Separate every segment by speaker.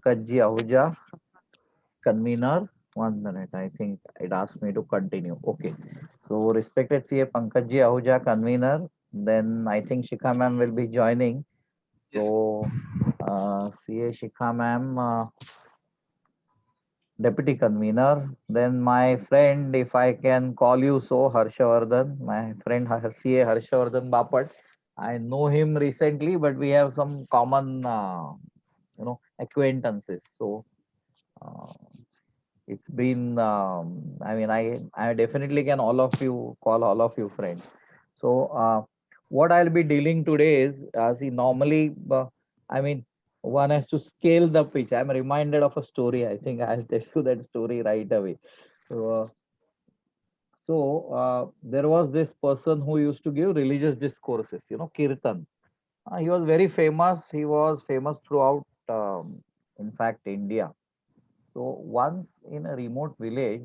Speaker 1: Pankaj Ji Ahuja, convener. 1 minute, I think it asked me to continue. Okay. So, respected CA Pankaj Ji Ahuja, convener. Then I think Shikha ma'am will be joining.
Speaker 2: Yes.
Speaker 1: So, CA Shikha ma'am, deputy convener. Then my friend, if I can call you so, Harshavardhan, my friend CA Harshavardhan Bapat. I know him recently, but we have some common, acquaintances. So uh, it's been, I mean, I definitely can all of you call all of you friends. So what I'll be dealing today is, see, normally, I mean, one has to scale the pitch. I'm reminded of a story. I think I'll tell you that story right away. So, there was this person who used to give religious discourses, Kirtan. He was very famous. He was famous throughout, in fact, India. So once in a remote village,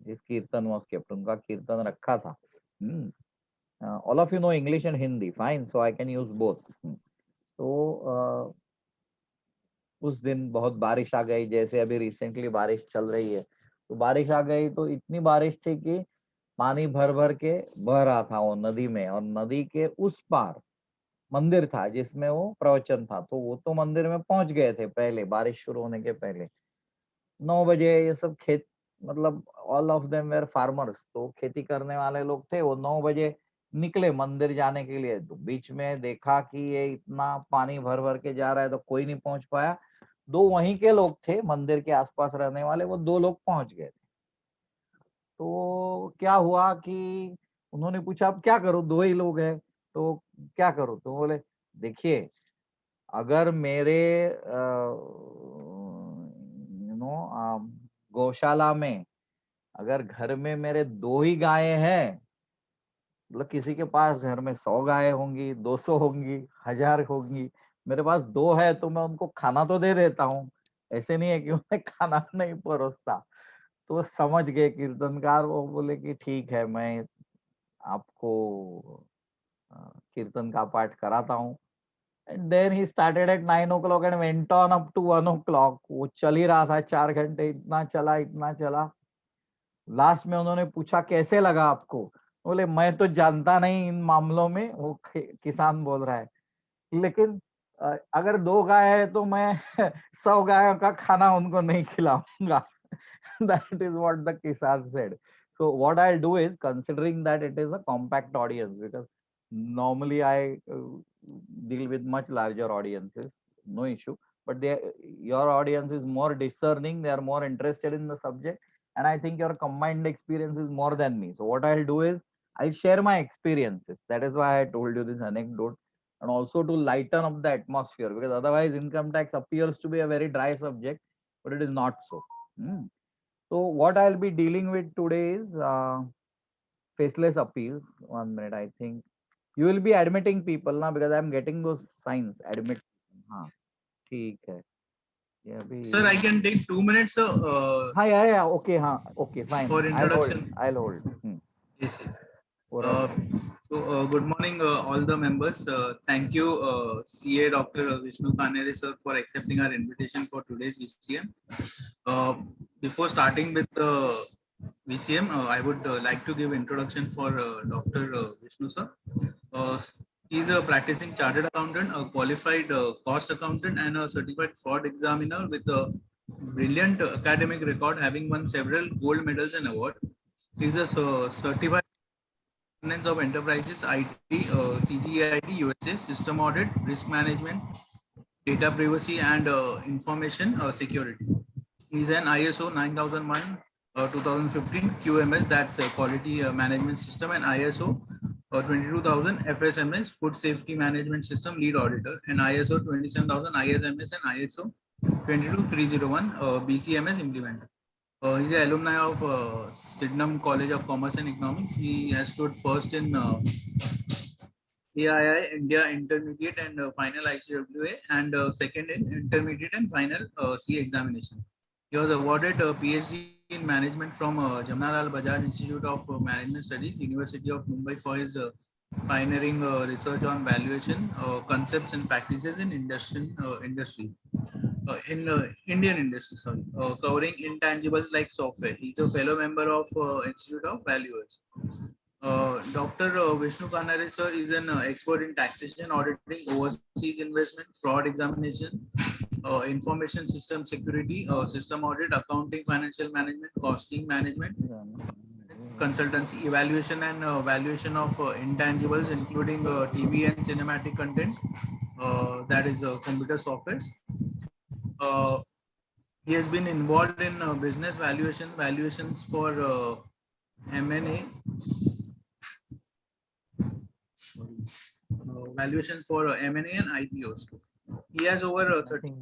Speaker 1: this kirtan was kept. उनका कीर्तन रखा था. Hmm. All of you know English and Hindi, fine. So I can use both. तो उस दिन बहुत बारिश आ गई, जैसे अभी रिसेंटली बारिश चल रही है. तो बारिश आ गई तो इतनी बारिश थी कि पानी भर भर के बह रहा था वो नदी में, और नदी के उस पार मंदिर था जिसमें वो प्रवचन था. तो वो तो मंदिर में पहुंच गए थे पहले, बारिश शुरू होने के पहले 9 बजे. ये सब खेत, मतलब all of them were farmers, तो खेती करने वाले लोग थे. वो 9 बजे निकले मंदिर जाने के लिए. तो बीच में देखा कि ये इतना पानी भर भर के जा रहा है, तो कोई नहीं पहुंच पाया. दो वहीं के लोग थे मंदिर के आसपास रहने वाले, वो दो लोग पहुंच गए. तो क्या हुआ कि उन्होंने पूछा अब क्या करूं, दो ही लोग हैं तो क्या करूं. तो बोले देखिए, अगर मेरे गौशाला में, अगर घर में मेरे दो ही गायें हैं, मतलब किसी के पास घर में 100 गायें होंगी, 200 होंगी, 1000 होंगी, मेरे पास दो है तो मैं उनको खाना तो दे देता हूँ. ऐसे नहीं है कि उन्हें खाना नहीं परोसता. तो वो समझ गए कीर्तनकार. वो बोले कि ठीक है, मैं आपको अ, कीर्तन का पाठ कराता हूँ. And then he started at 9 o'clock and went on up to 1 o'clock. वो चल ही रहा था 4 घंटे, इतना चला इतना चला. लास्ट में उन्होंने पूछा कैसे लगा आपको. बोले मैं तो जानता नहीं इन मामलों में, वो किसान बोल रहा है, लेकिन अगर दो गाय है तो मैं 100 गायों का खाना उनको नहीं खिलाऊंगा. That is what the kisan said. So what I'll do is, considering that it is a compact audience, because normally I deal with much larger audiences, no issue. But your audience is more discerning, they are more interested in the subject, and I think your combined experience is more than me. So what I'll do is, I'll share my experiences. That is why I told you this anecdote, and also to lighten up the atmosphere, because otherwise income tax appears to be a very dry subject, but it is not so. Hmm. So what I'll be dealing with today is faceless appeals. 1 minute, I think you will be admitting people now, because I'm getting those signs. Admit. हाँ, ठीक है. ये अभी.
Speaker 2: Sir, I can take 2 minutes
Speaker 1: हाँ, yeah, okay, हाँ, okay, fine.
Speaker 2: for
Speaker 1: I'll hold.
Speaker 2: introduction.
Speaker 1: I'll hold.
Speaker 2: Yes, yes.
Speaker 1: पूरा.
Speaker 2: Uh, good morning, all the members. Thank you, CA Dr. Vishnu Kanere sir, for accepting our invitation for today's VCM. Uh, Before starting with the VCM, I would like to give introduction for Dr. Vishnu sir. Uh, he's a practicing chartered accountant, a qualified cost accountant, and a certified fraud examiner with a brilliant academic record, having won several gold medals and awards. He's a certified Governance of Enterprises, IT, CGIT, USA, System Audit, Risk Management, Data Privacy, and Information Security. He's an ISO 9001 2015 QMS, that's a Quality Management System, and ISO 22,000 FSMS, Food Safety Management System Lead Auditor, and ISO 27,000 ISMS and ISO 22301 BCMS Implementer. He's an alumni of Sydenham College of Commerce and Economics. He has stood first in AII India Intermediate and Final ICWA, and second in Intermediate and Final C examination. He was awarded a PhD in Management from Jamnalal Bajaj Institute of Management Studies, University of Mumbai, for his pioneering research on valuation concepts and practices in Indian industry, sorry, covering intangibles like software. He's a fellow member of Institute of Valuers. Dr. Vishnu Kanare sir is an expert in taxation, auditing, overseas investment, fraud examination, information system security, system audit, accounting, financial management, costing management, consultancy, evaluation and valuation of intangibles, including TV and cinematic content, that is computer software. Uh, he has been involved in business valuations for M&A, valuation for M&A and IPOs. He has over 30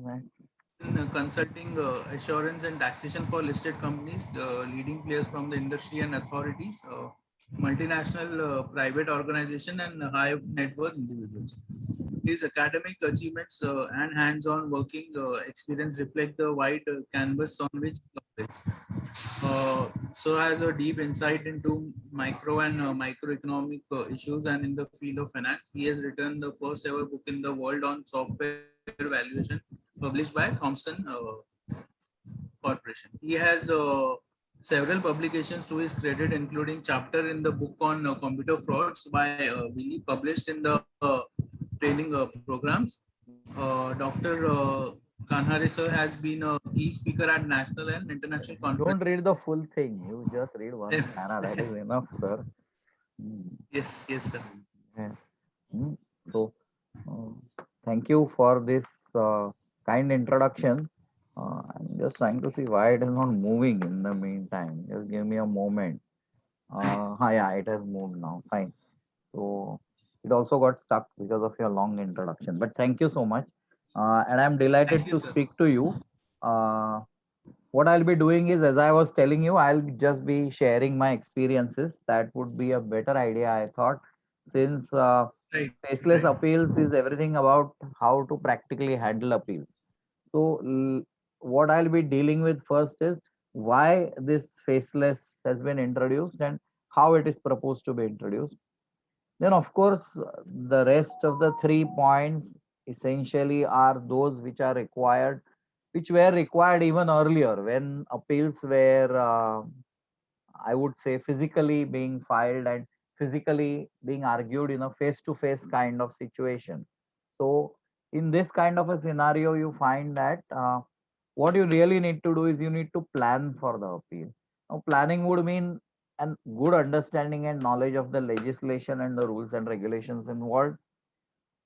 Speaker 2: in consulting, assurance and taxation for listed companies, leading players from the industry and authorities, multinational private organization and high net worth individuals. His academic achievements and hands-on working experience reflect the wide canvas on which he operates. So has a deep insight into micro and microeconomic issues, and in the field of finance, he has written the first ever book in the world on software valuation, published by Thomson Corporation. He has several publications to his credit, including chapter in the book on computer frauds by Willy, published in the training programs. Dr. Kanhare sir has been a key speaker at national and international
Speaker 1: Don't
Speaker 2: conferences.
Speaker 1: read the full thing. You just read one para. That is enough, sir.
Speaker 2: Yes, sir.
Speaker 1: Yeah. So, thank you for this kind introduction. I'm just trying to see why it is not moving in the meantime. Just give me a moment. Yeah, it has moved now. Fine. So it also got stuck because of your long introduction. But thank you so much. And I'm delighted
Speaker 2: Thank you,
Speaker 1: to
Speaker 2: sir.
Speaker 1: speak to you. What I'll be doing is, as I was telling you, I'll just be sharing my experiences. That would be a better idea, I thought, since
Speaker 2: Right,
Speaker 1: faceless
Speaker 2: right.
Speaker 1: appeals is everything about how to practically handle appeals. So, what I'll be dealing with first is why this faceless has been introduced and how it is proposed to be introduced. Then, of course, the rest of the 3 points essentially are those which are required, which were required even earlier when appeals were, I would say, physically being filed and physically being argued in a face to face kind of situation. So, in this kind of a scenario, you find that what you really need to do is you need to plan for the appeal. Now, planning would mean a good understanding and knowledge of the legislation and the rules and regulations involved,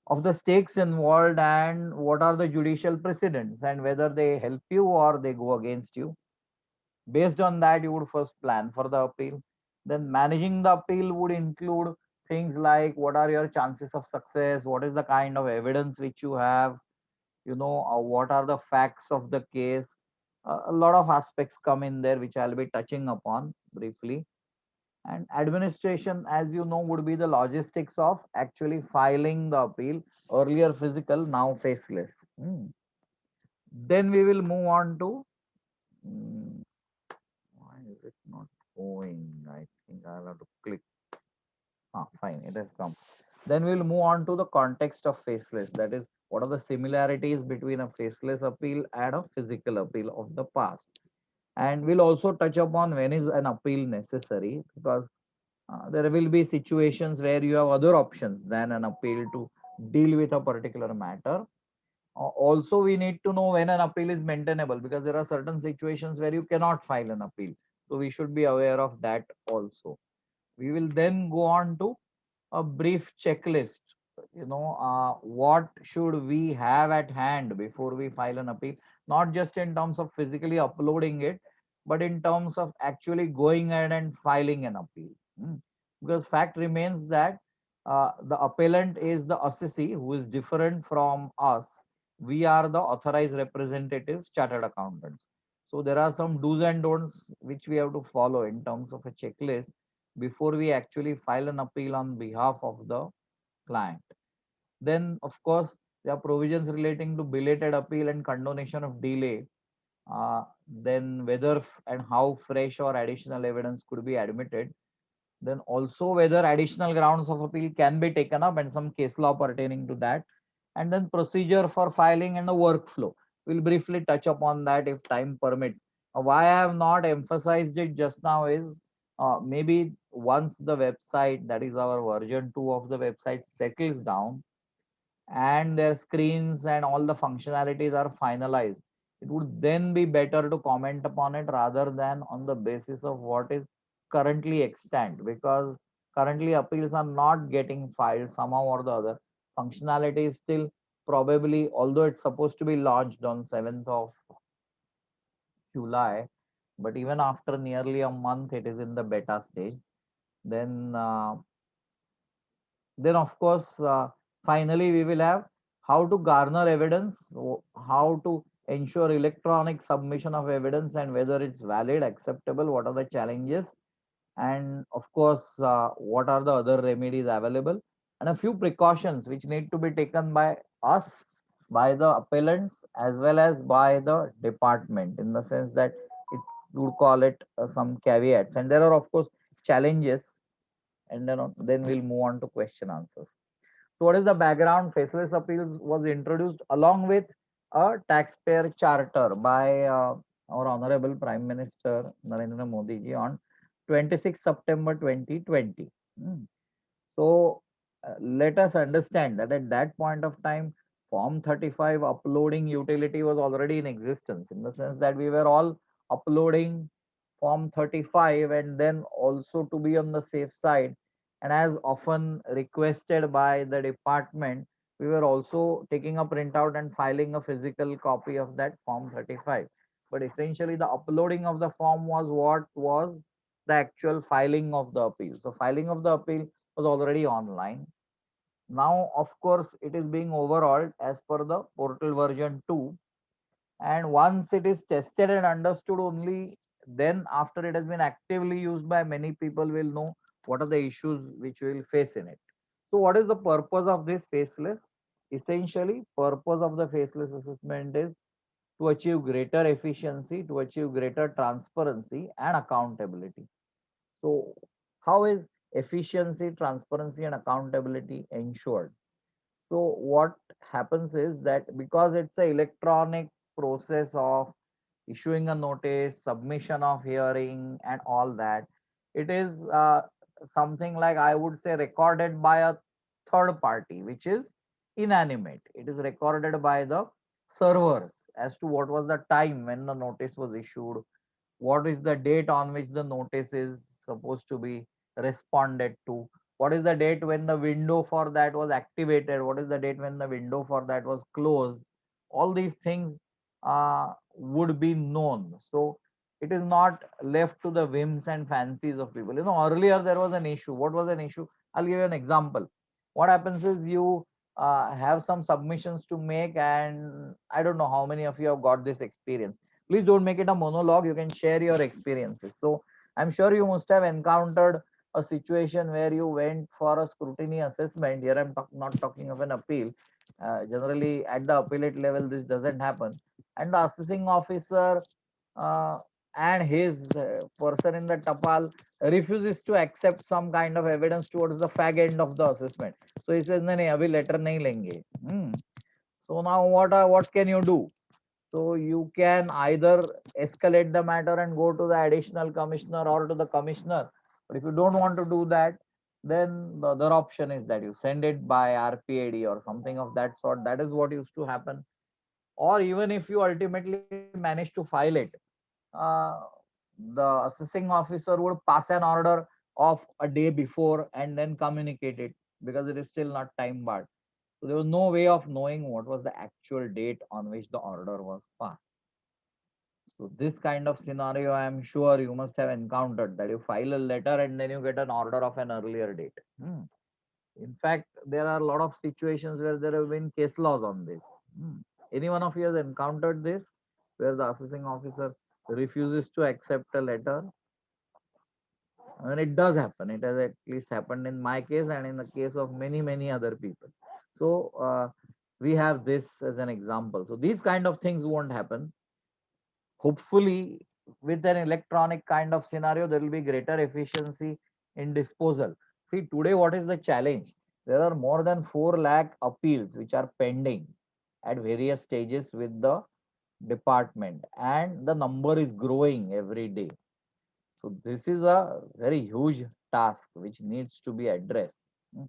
Speaker 1: of the stakes involved, and what are the judicial precedents and whether they help you or they go against you. Based on that, you would first plan for the appeal. Then managing the appeal would include things like what are your chances of success, what is the kind of evidence which you have, what are the facts of the case. A lot of aspects come in there which I'll be touching upon briefly. And administration, as you know, would be the logistics of actually filing the appeal, earlier physical, now faceless. Then we will move on to, mm, why is it not going? I think I'll have to click. Fine, it has come. Then we'll move on to the context of faceless. That is, what are the similarities between a faceless appeal and a physical appeal of the past. And we'll also touch upon when is an appeal necessary, because there will be situations where you have other options than an appeal to deal with a particular matter. Also, we need to know when an appeal is maintainable, because there are certain situations where you cannot file an appeal. So we should be aware of that also. We will then go on to a brief checklist. What should we have at hand before we file an appeal? Not just in terms of physically uploading it, but in terms of actually going ahead and filing an appeal. Hmm. Because fact remains that the appellant is the assessee who is different from us. We are the authorized representatives, chartered accountants. So there are some do's and don'ts which we have to follow in terms of a checklist before we actually file an appeal on behalf of the client. Then, of course, there are provisions relating to belated appeal and condonation of delay. Then, whether and how fresh or additional evidence could be admitted. then also whether additional grounds of appeal can be taken up and some case law pertaining to that, and then procedure for filing and the workflow. We'll briefly touch upon that if time permits. Why I have not emphasized it just now is maybe once the website, that is our version 2 of the website, settles down and their screens and all the functionalities are finalized, it would then be better to comment upon it rather than on the basis of what is currently extant, because currently appeals are not getting filed somehow or the other. Functionality is still probably, although it's supposed to be launched on 7th of July, but even after nearly a month, it is in the beta stage. Then of course, finally we will have how to garner evidence, how to ensure electronic submission of evidence and whether it's valid, acceptable, what are the challenges, and of course, what are the other remedies available, and a few precautions which need to be taken by us, by the appellants, as well as by the department, in the sense that it would call it some caveats, and there are of course challenges, and then we'll move on to question answers. So what is the background? Faceless appeals was introduced along with a taxpayer charter by our Honorable Prime Minister Narendra Modi ji on 26 September 2020. Hmm. So let us understand that at that point of time, Form 35 uploading utility was already in existence, in the sense that we were all uploading Form 35, and then also to be on the safe side, and as often requested by the department, we were also taking a printout and filing a physical copy of that Form 35. But essentially, the uploading of the form was what was the actual filing of the appeal. So, filing of the appeal was already online. Now, of course, it is being overhauled as per the portal version 2. And once it is tested and understood, only then after it has been actively used by many people, will know what are the issues which we will face in it. So what is the purpose of this faceless? Essentially, purpose of the faceless assessment is to achieve greater efficiency, to achieve greater transparency and accountability. So how is efficiency, transparency and accountability ensured? So what happens is that because it's a electronic process of issuing a notice, submission of hearing and all that, it is something like, I would say, recorded by a third party, which is inanimate. It is recorded by the servers as to what was the time when the notice was issued, what is the date on which the notice is supposed to be responded to, what is the date when the window for that was activated, what is the date when the window for that was closed. All these things would be known, so it is not left to the whims and fancies of people. Earlier there was an issue. What was an issue? I'll give you an example. What happens is, you have some submissions to make, and I don't know how many of you have got this experience. Please don't make it a monologue, you can share your experiences. So I'm sure you must have encountered a situation where you went for a scrutiny assessment. Here not talking of an appeal. Generally at the appellate level this doesn't happen, and the assessing officer uh, and his person in the tapal refuses to accept some kind of evidence towards the fag end of the assessment. So he says, "नहीं नहीं अभी letter नहीं लेंगे." So now what can you do? So you can either escalate the matter and go to the additional commissioner or to the commissioner. But if you don't want to do that, then the other option is that you send it by RPAD or something of that sort. That is what used to happen. Or even if you ultimately manage to file it, uh, the assessing officer would pass an order of a day before and then communicate it, because it is still not time barred. So there was no way of knowing what was the actual date on which the order was passed. So this kind of scenario, I am sure you must have encountered, that you file a letter and then you get an order of an earlier date. In fact, there are a lot of situations where there have been case laws on this. Any one of you has encountered this, where the assessing officer refuses to accept a letter? And it does happen. It has at least happened in my case and in the case of many other people. So we have this as an example. So these kind of things won't happen. Hopefully, with an electronic kind of scenario, there will be greater efficiency, in disposal. See, today what is the challenge? There are more than 4 lakh appeals which are pending at various stages with the department, and the number is growing every day. So this is a very huge task which needs to be addressed. Mm.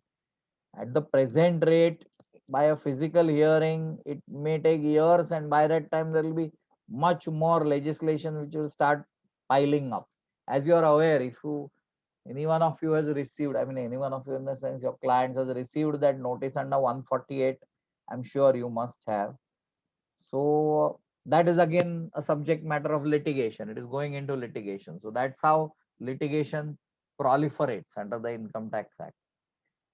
Speaker 1: At the present rate, by a physical hearing, it may take years, and by that time there will be much more legislation which will start piling up. As you are aware, if you any one of you has received, I mean any one of you in the sense your clients has received that notice under 148, I'm sure you must have. So that is again a subject matter of litigation. It is going into litigation. So that's how litigation proliferates under the Income Tax Act.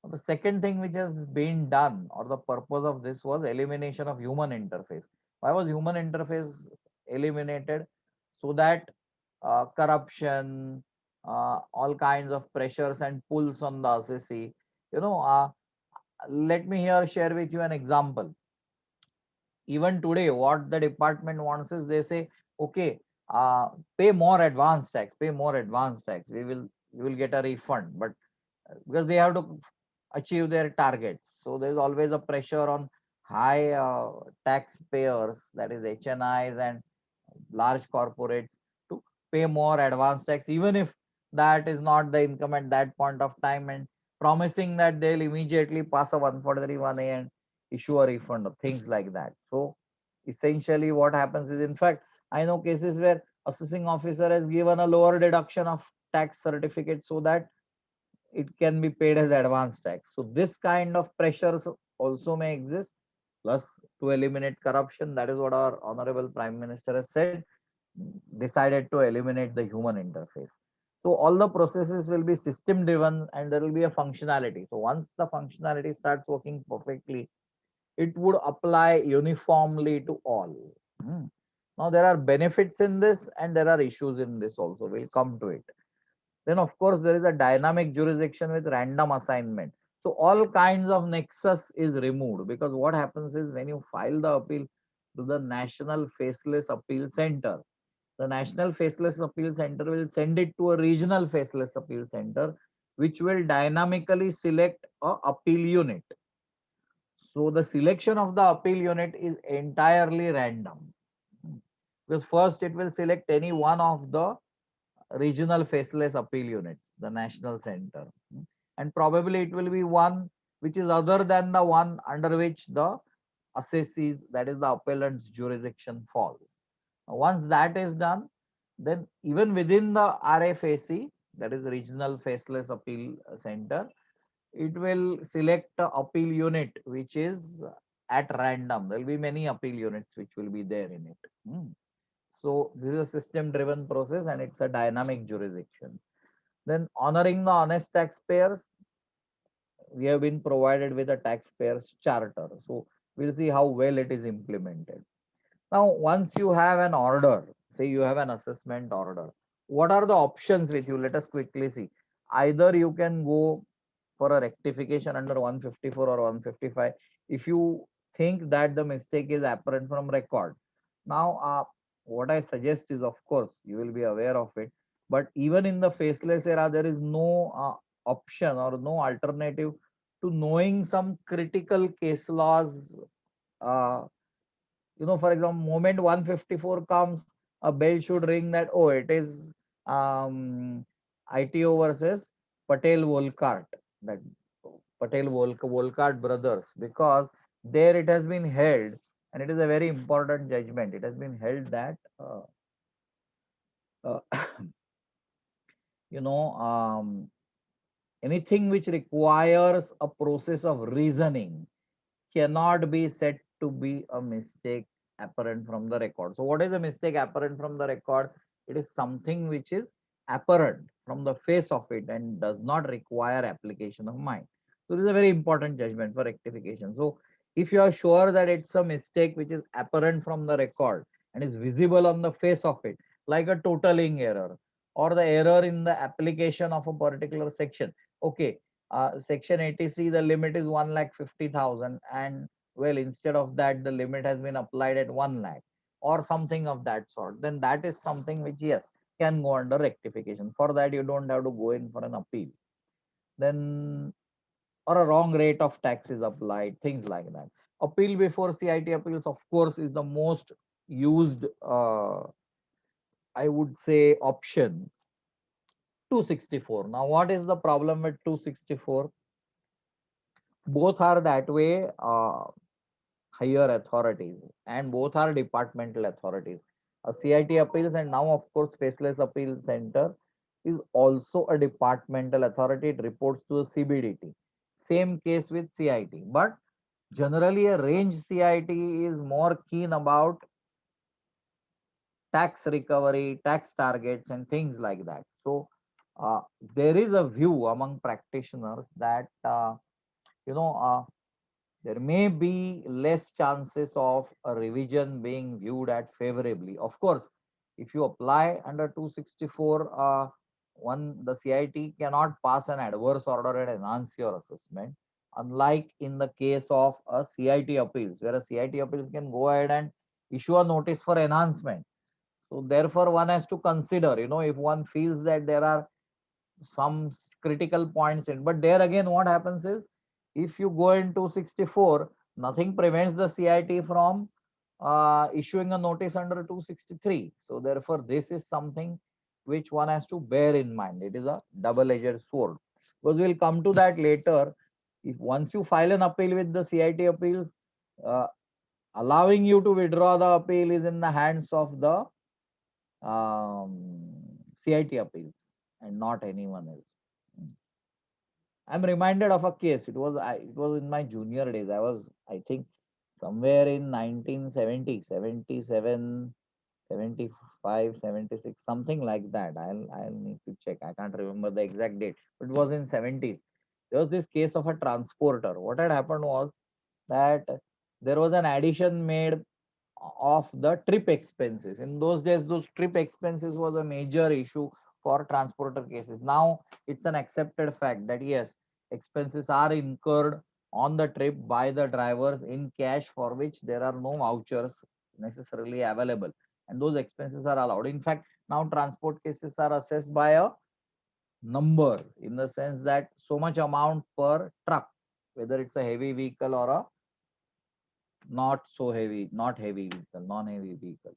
Speaker 1: The second thing which has been done, or the purpose of this, was elimination of human interface. Why was human interface eliminated? So that corruption, all kinds of pressures and pulls on the assessee. You know, let me here share with you an example. Even today, what the department wants is they say, okay, pay more advance tax, pay more advance tax. You will get a refund, but because they have to achieve their targets. So there's always a pressure on high taxpayers, that is HNIs and large corporates, to pay more advance tax, even if that is not the income at that point of time, and promising that they'll immediately pass a 143(1)(a) and issue a refund of things like that. So essentially what happens is, in fact, I know cases where assessing officer has given a lower deduction of tax certificate so that it can be paid as advance tax. So this kind of pressures also may exist. Plus, to eliminate corruption, that is what our honorable prime minister has said, decided to eliminate the human interface. So all the processes will be system driven, and there will be a functionality. So once the functionality starts working perfectly, it would apply uniformly to all. Hmm. Now there are benefits in this and there are issues in this also. We'll come to it. Then of course there is a dynamic jurisdiction with random assignment. So all kinds of nexus is removed, because what happens is, when you file the appeal to the National Faceless Appeal Center, the National Faceless Appeal Center will send it to a regional Faceless Appeal Center, which will dynamically select a appeal unit. So the selection of the appeal unit is entirely random, because first it will select any one of the regional faceless appeal units, the national center, and probably it will be one which is other than the one under which the assessees, that is the appellant's jurisdiction, falls. Once that is done, then even within the RFAC, that is regional faceless appeal center, it will select a appeal unit which is at random. There will be many appeal units which will be there in it. So this is a system driven process and it's a dynamic jurisdiction. Then honoring the honest taxpayers, we have been provided with a taxpayers charter. So we'll see how well it is implemented. Now, once you have an order, say you have an assessment order, what are the options with you? Let us quickly see. Either you can go for a rectification under 154 or 155 if you think that the mistake is apparent from record. Now, what I suggest is, of course, you will be aware of it, but even in the faceless era, there is no option or no alternative to knowing some critical case laws. Uh, for example, moment 154 comes, a bell should ring that, oh, it is ITO versus Patel Volkart, that Patel Volkart brothers, because there it has been held, and it is a very important judgment. It has been held that, uh, you know, anything which requires a process of reasoning cannot be said to be a mistake apparent from the record. So what is a mistake apparent from the record? It is something which is apparent from the face of it and does not require application of mind. So this is a very important judgment for rectification. So if you are sure that it's a mistake which is apparent from the record and is visible on the face of it, like a totaling error or the error in the application of a particular section. Okay, section 80C, the limit is 1,50,000, and well, instead of that, the limit has been applied at 1 lakh or something of that sort. Then that is something which, yes, can go under rectification. For that, you don't have to go in for an appeal. then or a wrong rate of tax is applied, things like that. Appeal before CIT appeals, of course, is the most used, I would say, option. 264. Now, what is the problem with 264? Both are that way higher authorities, and both are departmental authorities. A CIT appeals, and now, of course, Faceless Appeal Center is also a departmental authority. It reports to the CBDT. Same case with CIT, but generally a range CIT is more keen about tax recovery, tax targets, and things like that. So there is a view among practitioners that you know there may be less chances of a revision being viewed at favorably. Of course, if you apply under 264, the CIT cannot pass an adverse order and enhance your assessment. Unlike in the case of a CIT appeals, where a CIT appeals can go ahead and issue a notice for enhancement. So therefore, one has to consider, if one feels that there are some critical points in, but there again, what happens is, if you go into 64, nothing prevents the CIT from issuing a notice under 263. So therefore, this is something which one has to bear in mind. It is a double-edged sword, because we'll come to that later. If once you file an appeal with the CIT appeals, uh, allowing you to withdraw the appeal is in the hands of the CIT appeals and not anyone else. I'm reminded of a case. It was in my junior days. I think, somewhere in 1970, 77, 75, 76, something like that. I'll need to check. I can't remember the exact date, but it was in 70s. There was this case of a transporter. What had happened was that there was an addition made of the trip expenses. In those days, those trip expenses was a major issue for transporter cases. Now it's an accepted fact that yes, expenses are incurred on the trip by the drivers in cash, for which there are no vouchers necessarily available, and those expenses are allowed. In fact, now transport cases are assessed by a number, in the sense that so much amount per truck, whether it's a heavy vehicle or a not so heavy, not heavy vehicle, non-heavy vehicle.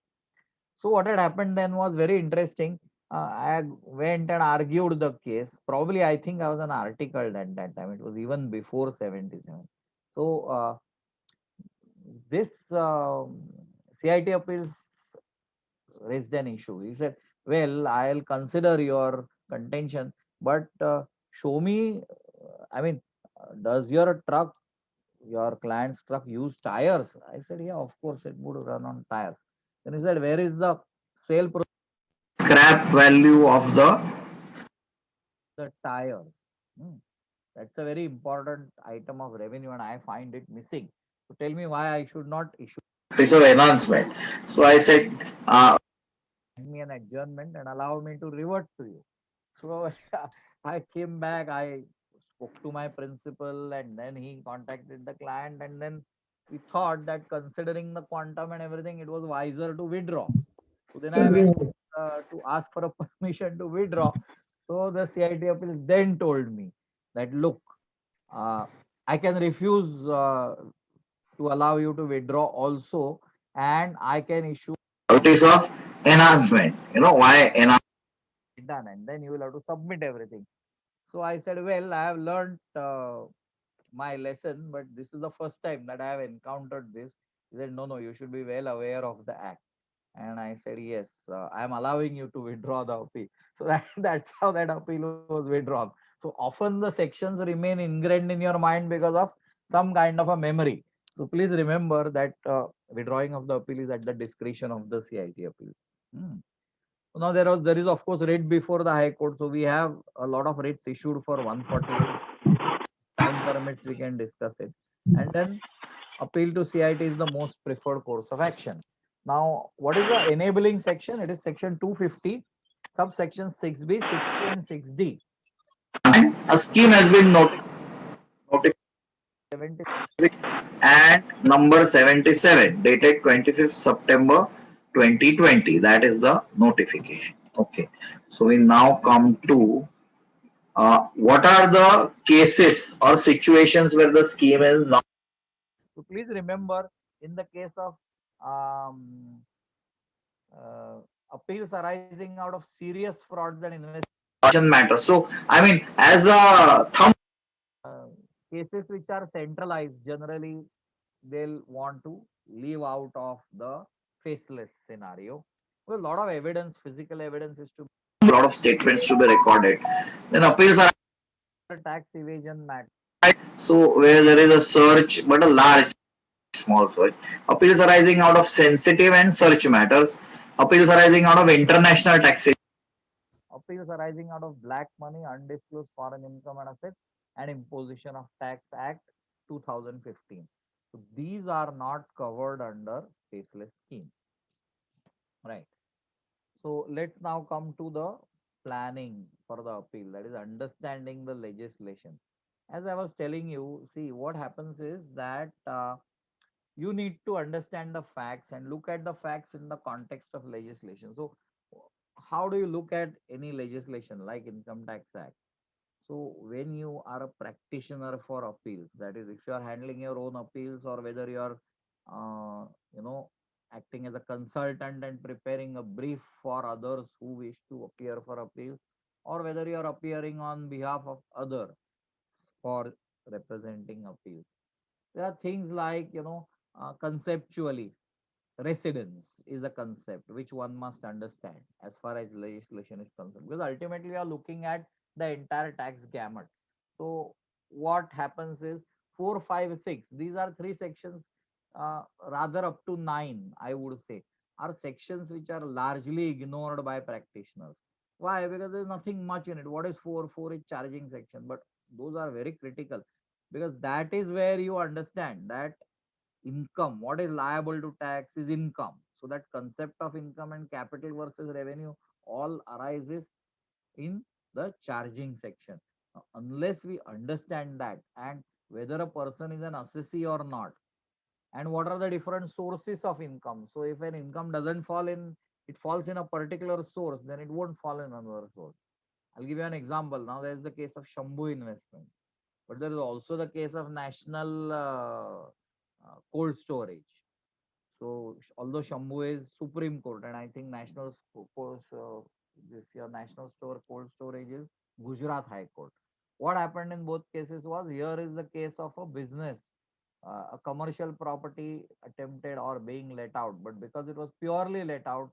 Speaker 1: So what had happened then was very interesting. I went and argued the case. Probably, I think I was an article at that time. It was even before 77. So this CIT appeals raised an issue. He said, "Well, I'll consider your contention, but show me. I mean, does your client's truck use tires?" I said, "Yeah, of course it would run on tires." Then he said, "Where is the sale scrap value of the tire?" Hmm, that's a very important item of revenue, and I find it missing. So tell me why I should not issue piece of enhancement. So I said, "Give me an adjournment and allow me to revert to you." So I came back, I spoke to my principal, and then he contacted the client, and then we thought that considering the quantum and everything, it was wiser to withdraw. So then I went to ask for a permission to withdraw. So the CIT appeal then told me that, look, uh, I can refuse to allow you to withdraw also, and I can issue notice of enhancement. Why enhancement done, and then you will have to submit everything. So I said, well, I have learned my lesson, but this is the first time that I have encountered this. He said, no, no, you should be well aware of the act. And I said, yes, I am allowing you to withdraw the appeal. So that's how that appeal was withdrawn. So often the sections remain ingrained in your mind because of some kind of a memory. So please remember that withdrawing of the appeal is at the discretion of the CIT appeals. Hmm. So now there is of course writ before the High Court. So we have a lot of writs issued for 148. Time permits, we can discuss it. And then appeal to CIT is the most preferred course of action. Now, what is the enabling section? It is section 250, subsection 6B, 6B, and 6D. A scheme has been notified and number 77 dated 25th September 2020. That is the notification. Okay. So we now come to
Speaker 3: what are the cases or situations where the scheme is not?
Speaker 1: So please remember, in the case of um, uh, appeals arising out of serious frauds and
Speaker 3: Matter. So, I mean, as a thumb,
Speaker 1: uh, cases which are centralized, generally they'll want to leave out of the faceless scenario. Well, a lot of evidence, physical evidence is to
Speaker 3: a lot of statements to be recorded. Then appeals are
Speaker 1: tax evasion matter.
Speaker 3: so where there is a search, but a large small search. Appeals arising out of sensitive and search matters. Appeals arising out of international taxation.
Speaker 1: Appeals arising out of black money, undisclosed foreign income and assets, and imposition of tax act 2015. So these are not covered under faceless scheme, right? So let's now come to the planning for the appeal, that is understanding the legislation. As I was telling you, see what happens is that you need to understand the facts and look at the facts in the context of legislation. So how do you look at any legislation like Income Tax Act? So when you are a practitioner for appeals, that is, if you are handling your own appeals or whether you are, uh, you know, acting as a consultant and preparing a brief for others who wish to appear for appeals, or whether you are appearing on behalf of other for representing appeals, there are things like, conceptually, residence is a concept which one must understand as far as legislation is concerned, because ultimately we are looking at the entire tax gamut. So what happens is 4, 5, 6, these are three sections, rather up to 9 I would say, are sections which are largely ignored by practitioners. Why? Because there's nothing much in it. What is 4? 4 is charging section, but those are very critical, because that is where you understand that income, what is liable to tax is income. So that concept of income and capital versus revenue all arises in the charging section. Now, unless we understand that, and whether a person is an assessee or not, and what are the different sources of income. So if an income doesn't fall in, it falls in a particular source, then it won't fall in another source. I'll give you an example. Now there is the case of Shambhu Investments, but there is also the case of National Cold Storage. So although Shambhu is Supreme Court, and I think this year National Store Cold Storage is Gujarat High Court. What happened in both cases was, here is the case of a business, a commercial property attempted or being let out, but because it was purely let out,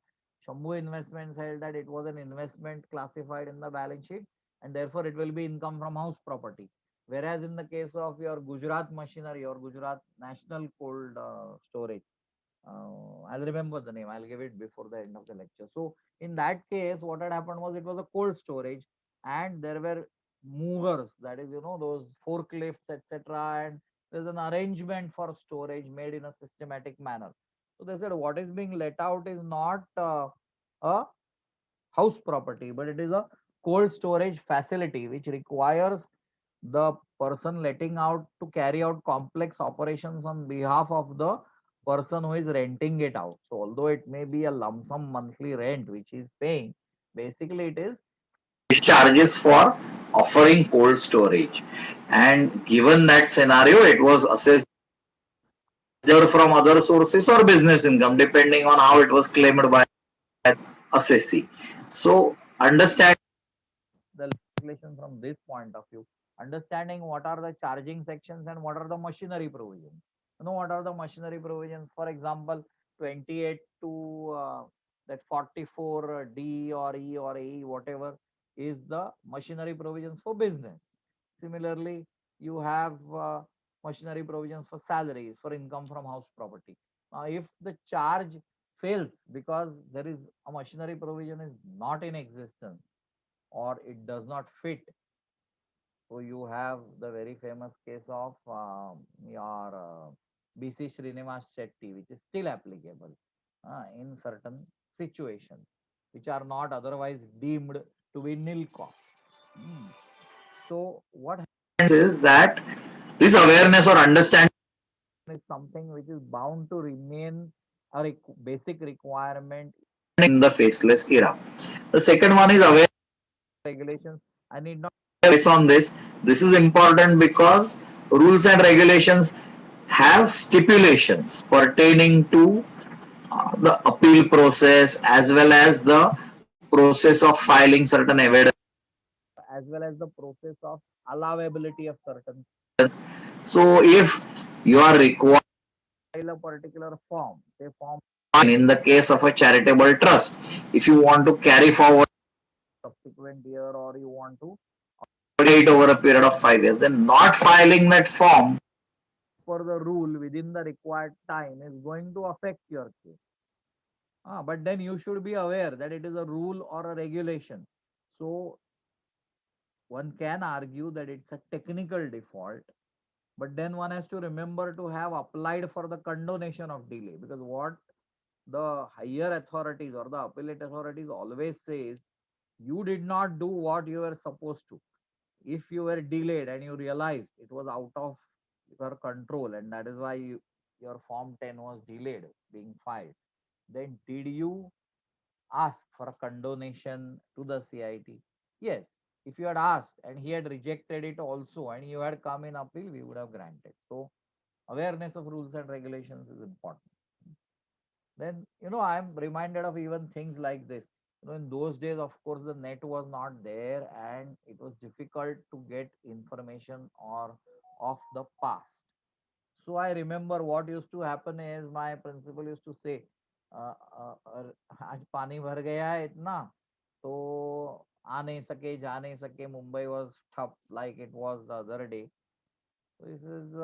Speaker 1: Shambhu Investments held that it was an investment classified in the balance sheet, and therefore it will be income from house property. Whereas in the case of your Gujarat Machinery or Gujarat National Cold Storage, I'll remember the name. I'll give it before the end of the lecture. So in that case, what had happened was, it was a cold storage, and there were movers, that is, those forklifts, etc. And there's an arrangement for storage made in a systematic manner. So they said what is being let out is not a house property, but it is a cold storage facility which requires the person letting out to carry out complex operations on behalf of the person who is renting it out. So although it may be a lump sum monthly rent which is paying, basically it is
Speaker 3: Charges for offering cold storage. And given that scenario, it was assessed either from other sources or business income, depending on how it was claimed by assessee. So understand
Speaker 1: the legislation from this point of view, understanding what are the charging sections and what are the machinery provisions. What are the machinery provisions? For example, 28 to that 44 D or E or A, whatever is the machinery provisions for business. Similarly, you have machinery provisions for salaries, for income from house property. Now, if the charge fails because there is a machinery provision is not in existence, or it does not fit. So you have the very famous case of your BC Srinivas Shetty, which is still applicable in certain situations, which are not otherwise deemed to be nil cost. Hmm. So what
Speaker 3: is that this awareness or understanding
Speaker 1: is something which is bound to remain a basic requirement
Speaker 3: in the faceless era. The second one is awareness
Speaker 1: regulations. I need not
Speaker 3: based on this. This is important because rules and regulations have stipulations pertaining to the appeal process as well as the process of filing certain evidence
Speaker 1: as well as the process of allowability of certain.
Speaker 3: so if you are required
Speaker 1: File a particular form, say form
Speaker 3: in the case of a charitable trust, if you want to carry forward
Speaker 1: subsequent year or you want to
Speaker 3: it over a period of 5 years, then not filing that form
Speaker 1: for the rule within the required time is going to affect your case. But then you should be aware that it is a rule or a regulation. So one can argue that it's a technical default, but then one has to remember to have applied for the condonation of delay, because what the higher authorities or the appellate authorities always says, you did not do what you were supposed to. If you were delayed and you realized it was out of your control and that is why your form 10 was delayed being filed, then did you ask for a condonation to the CIT? Yes. If you had asked and he had rejected it also and you had come in appeal, we would have granted. So awareness of rules and regulations is important. Then, I'm reminded of even things like this. In those days, of course, the net was not there and it was difficult to get information or of the past. So I remember what used to happen is my principal used to say, आज पानी भर गया है इतना, तो आ नहीं सके, जा नहीं सके. Mumbai was tough like it was the other day. So this is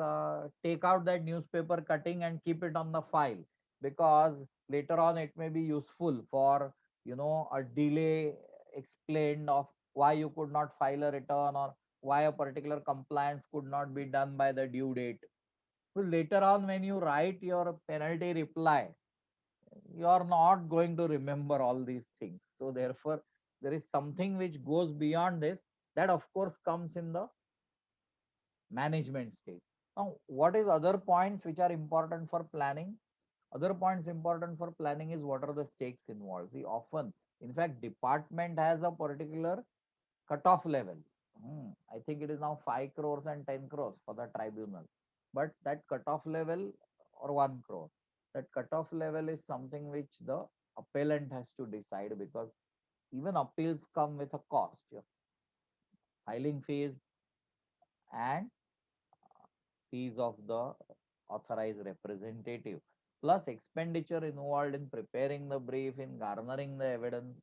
Speaker 1: take out that newspaper cutting and keep it on the file, because later on it may be useful for a delay explained of why you could not file a return or why a particular compliance could not be done by the due date. So later on when you write your penalty reply, you are not going to remember all these things. So therefore there is something which goes beyond this, that of course comes in the management stage. Now, what is other points which are important for planning? Other points important for planning is what are the stakes involved. See, often, in fact, department has a particular cutoff level. I think it is now 5 crores and 10 crores for the tribunal. But that cutoff level, or 1 crore, that cutoff level is something which the appellant has to decide, because even appeals come with a cost. Your filing fees and fees of the authorized representative, plus expenditure involved in preparing the brief, in garnering the evidence.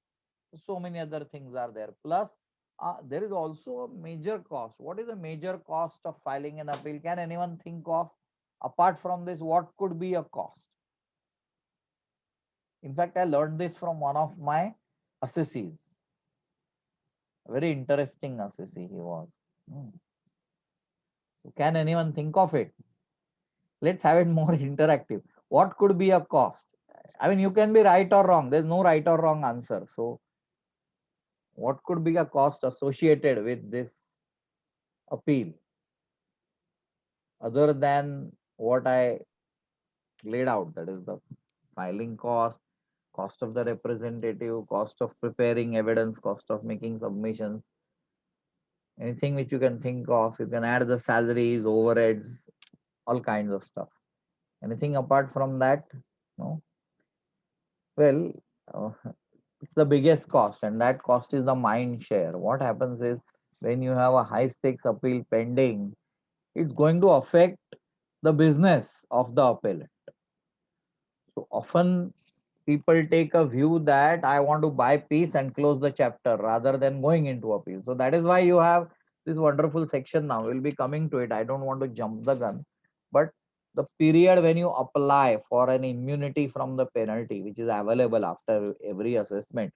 Speaker 1: So many other things are there. Plus, there is also a major cost. What is the major cost of filing an appeal? Can anyone think of, apart from this, what could be a cost? In fact, I learned this from one of my assessees. A very interesting assessee he was. So can anyone think of it? Let's have it more interactive. What could be a cost? I mean, you can be right or wrong. There's no right or wrong answer. So what could be a cost associated with this appeal, other than what I laid out? That is the filing cost, cost of the representative, cost of preparing evidence, cost of making submissions. Anything which you can think of. You can add the salaries, overheads, all kinds of stuff. Anything apart from that? No. Well, uh, it's the biggest cost, and that cost is the mind share. What happens is, when you have a high stakes appeal pending, it's going to affect the business of the appellant. So often people take a view that I want to buy peace and close the chapter rather than going into appeal. So that is why you have this wonderful section now. We'll be coming to it. I don't want to jump the gun, but the period when you apply for an immunity from the penalty, which is available after every assessment,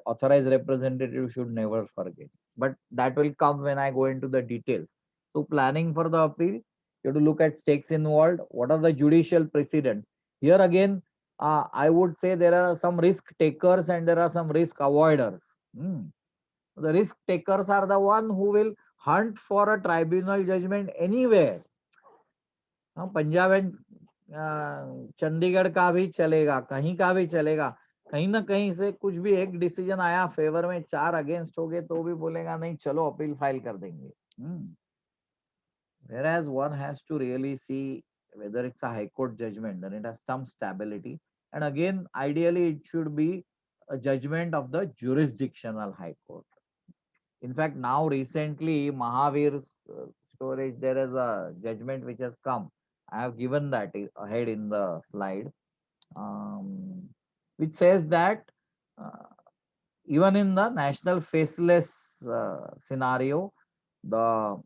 Speaker 1: authorized representative should never forget. But that will come when I go into the details. So planning for the appeal, you have to look at stakes involved. What are the judicial precedents? Here again, I would say there are some risk takers and there are some risk avoiders. The risk takers are the one who will hunt for a tribunal judgment anywhere. Punjab and Chandigarh का भी चलेगा, कहीं का भी चलेगा. कहीं ना कहीं से कुछ भी एक डिसीजन आया फेवर में, 4 अगेंस्ट हो गए तो भी बोलेगा नहीं चलो अपील फाइल कर देंगे. Whereas one has to really see whether it's a high court judgment, then it has some stability. And again, ideally, it should be a judgment of the jurisdictional high court. In fact, now recently, Mahavir storage, there is a judgment which has come. I have given that ahead in the slide, which says that uh, even in the national faceless scenario, the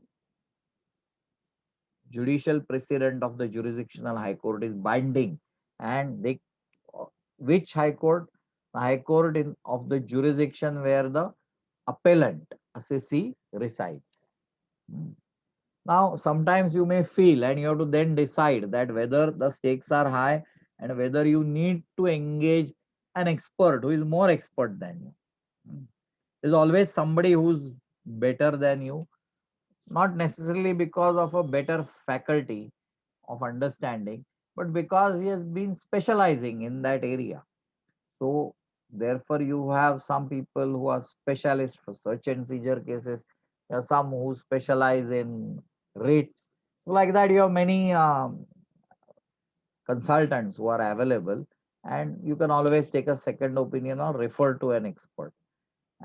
Speaker 1: judicial precedent of the jurisdictional high court is binding, and they which high court? The high court of the jurisdiction where the appellant assessee resides. Hmm. Now sometimes you may feel and you have to then decide that whether the stakes are high and whether you need to engage an expert who is more expert than you. Hmm. There's always somebody who's better than you, not necessarily because of a better faculty of understanding, but because he has been specializing in that area. So, therefore, you have some people who are specialists for search and seizure cases. There are some who specialize in rates. Like that, you have many consultants who are available, and you can always take a second opinion or refer to an expert.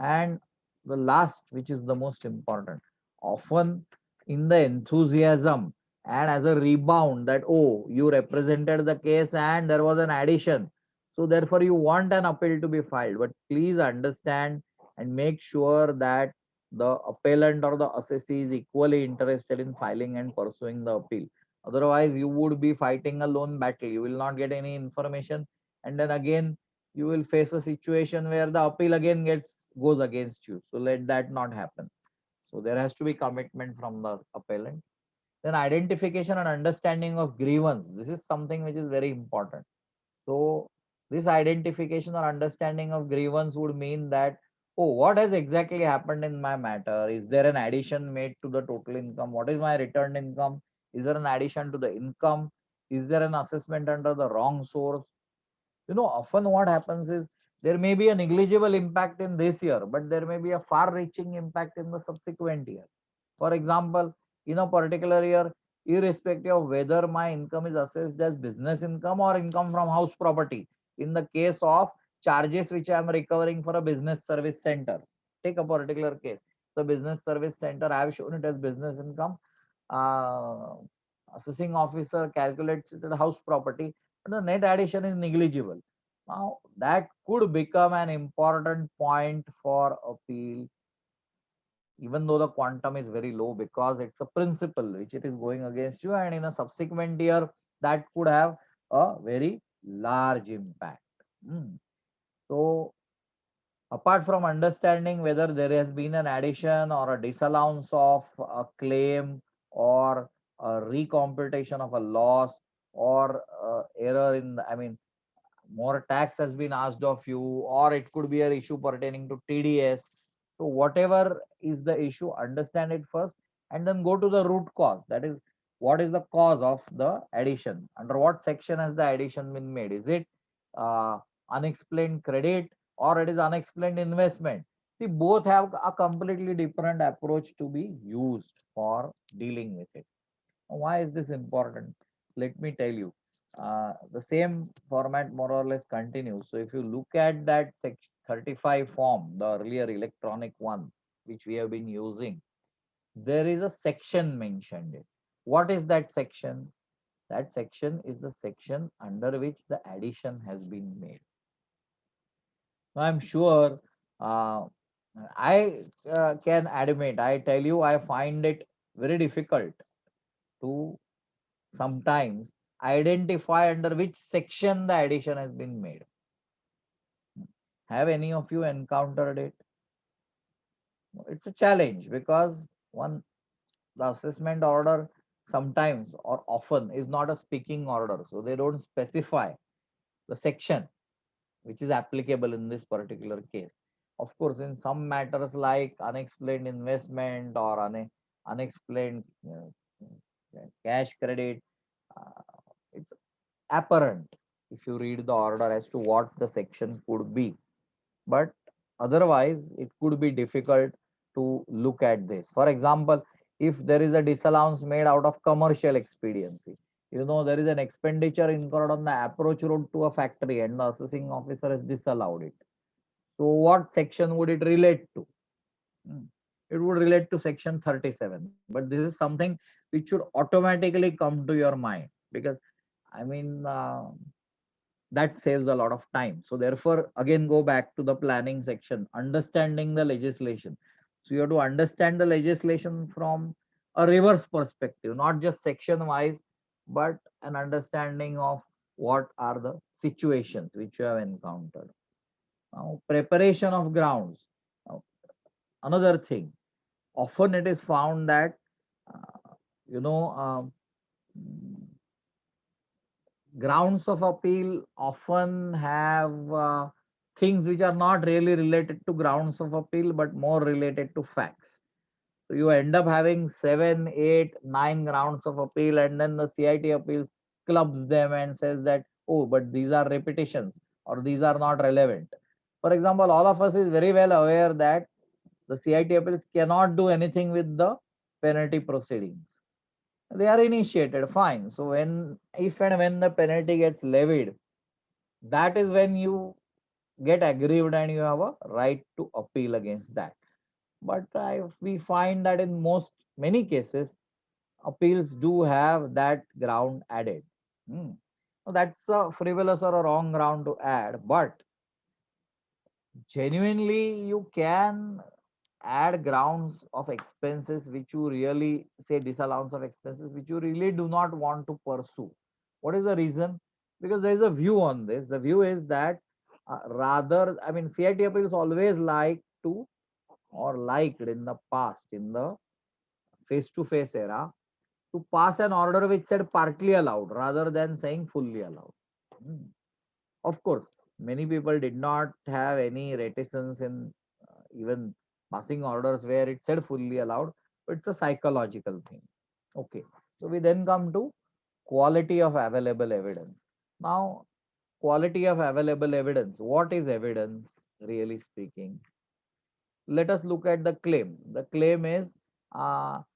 Speaker 1: And the last, which is the most important, often in the enthusiasm and as a rebound that, oh, you represented the case and there was an addition. So, therefore, you want an appeal to be filed. But please understand and make sure that the appellant or the assessee is equally interested in filing and pursuing the appeal. Otherwise, you would be fighting a lone battle. You will not get any information. And then again, you will face a situation where the appeal again goes against you. So let that not happen. So there has to be commitment from the appellant. Then identification and understanding of grievance. This is something which is very important. So this identification or understanding of grievance would mean that, oh, what has exactly happened in my matter? Is there an addition made to the total income? What is my returned income? Is there an addition to the income? Is there an assessment under the wrong source? Often what happens is there may be a negligible impact in this year, but there may be a far reaching impact in the subsequent year. For example, in a particular year, irrespective of whether my income is assessed as business income or income from house property, in the case of charges which I am recovering for a business service center, take a particular case. The business service center, I have shown it as business income. Uh, Assessing officer calculates it as house property, but the net addition is negligible. Now, that could become an important point for appeal, even though the quantum is very low, because it's a principle which it is going against you, and in a subsequent year, that could have a very large impact. Hmm. So, apart from understanding whether there has been an addition or a disallowance of a claim or a recomputation of a loss or error in, I mean, more tax has been asked of you, or it could be an issue pertaining to TDS. So, whatever is the issue, understand it first and then go to the root cause. That is, what is the cause of the addition? Under what section has the addition been made? Is it uh, unexplained credit or it is unexplained investment? See, both have a completely different approach to be used for dealing with it. Why is this important? Let me tell you. The same format more or less continues. So if you look at that 35 form, the earlier electronic one, which we have been using, there is a section mentioned. What is that section? That section is the section under which the addition has been made. Now, I'm sure I can admit, I tell you, I find it very difficult to sometimes identify under which section the addition has been made. Have any of you encountered it? It's a challenge because one, the assessment order sometimes or often is not a speaking order, so they don't specify the section which is applicable in this particular case. Of course, in some matters like unexplained investment or unexplained cash credit, uh, it's apparent. if you read the order as to what the section could be. But otherwise, it could be difficult to look at this. For example, if there is a disallowance made out of commercial expediency, there is an expenditure incurred on the approach road to a factory and the assessing officer has disallowed it. So what section would it relate to? It would relate to section 37. But this is something which should automatically come to your mind, because I mean, that saves a lot of time. So therefore, again, go back to the planning section, understanding the legislation. So you have to understand the legislation from a reverse perspective, not just section wise, but an understanding of what are the situations which you have encountered. Now, preparation of grounds. Now, another thing, often it is found that, uh, you know, grounds of appeal often have things which are not really related to grounds of appeal, but more related to facts. So you end up having 7, 8, 9 grounds of appeal, and then the CIT appeals clubs them and says that, oh, but these are repetitions or these are not relevant. For example, all of us is very well aware that the CIT appeals cannot do anything with the penalty proceedings. They are initiated, fine. So when, if and when the penalty gets levied, that is when you get aggrieved and you have a right to appeal against that. But we find that in many cases, appeals do have that ground added. So that's a frivolous or a wrong ground to add, but genuinely you can add grounds of expenses which you really say, disallowance of expenses which you really do not want to pursue. What is the reason? Because there is a view on this. The view is that rather, I mean, CIT appeals always like to, or liked in the past, in the face-to-face era, to pass an order which said partly allowed rather than saying fully allowed. Of course, many people did not have any reticence in even passing orders where it said fully allowed, but it's a psychological thing. Okay. So we then come to quality of available evidence. Now, quality of available evidence. What is evidence, really speaking? Let us look at the claim. The claim is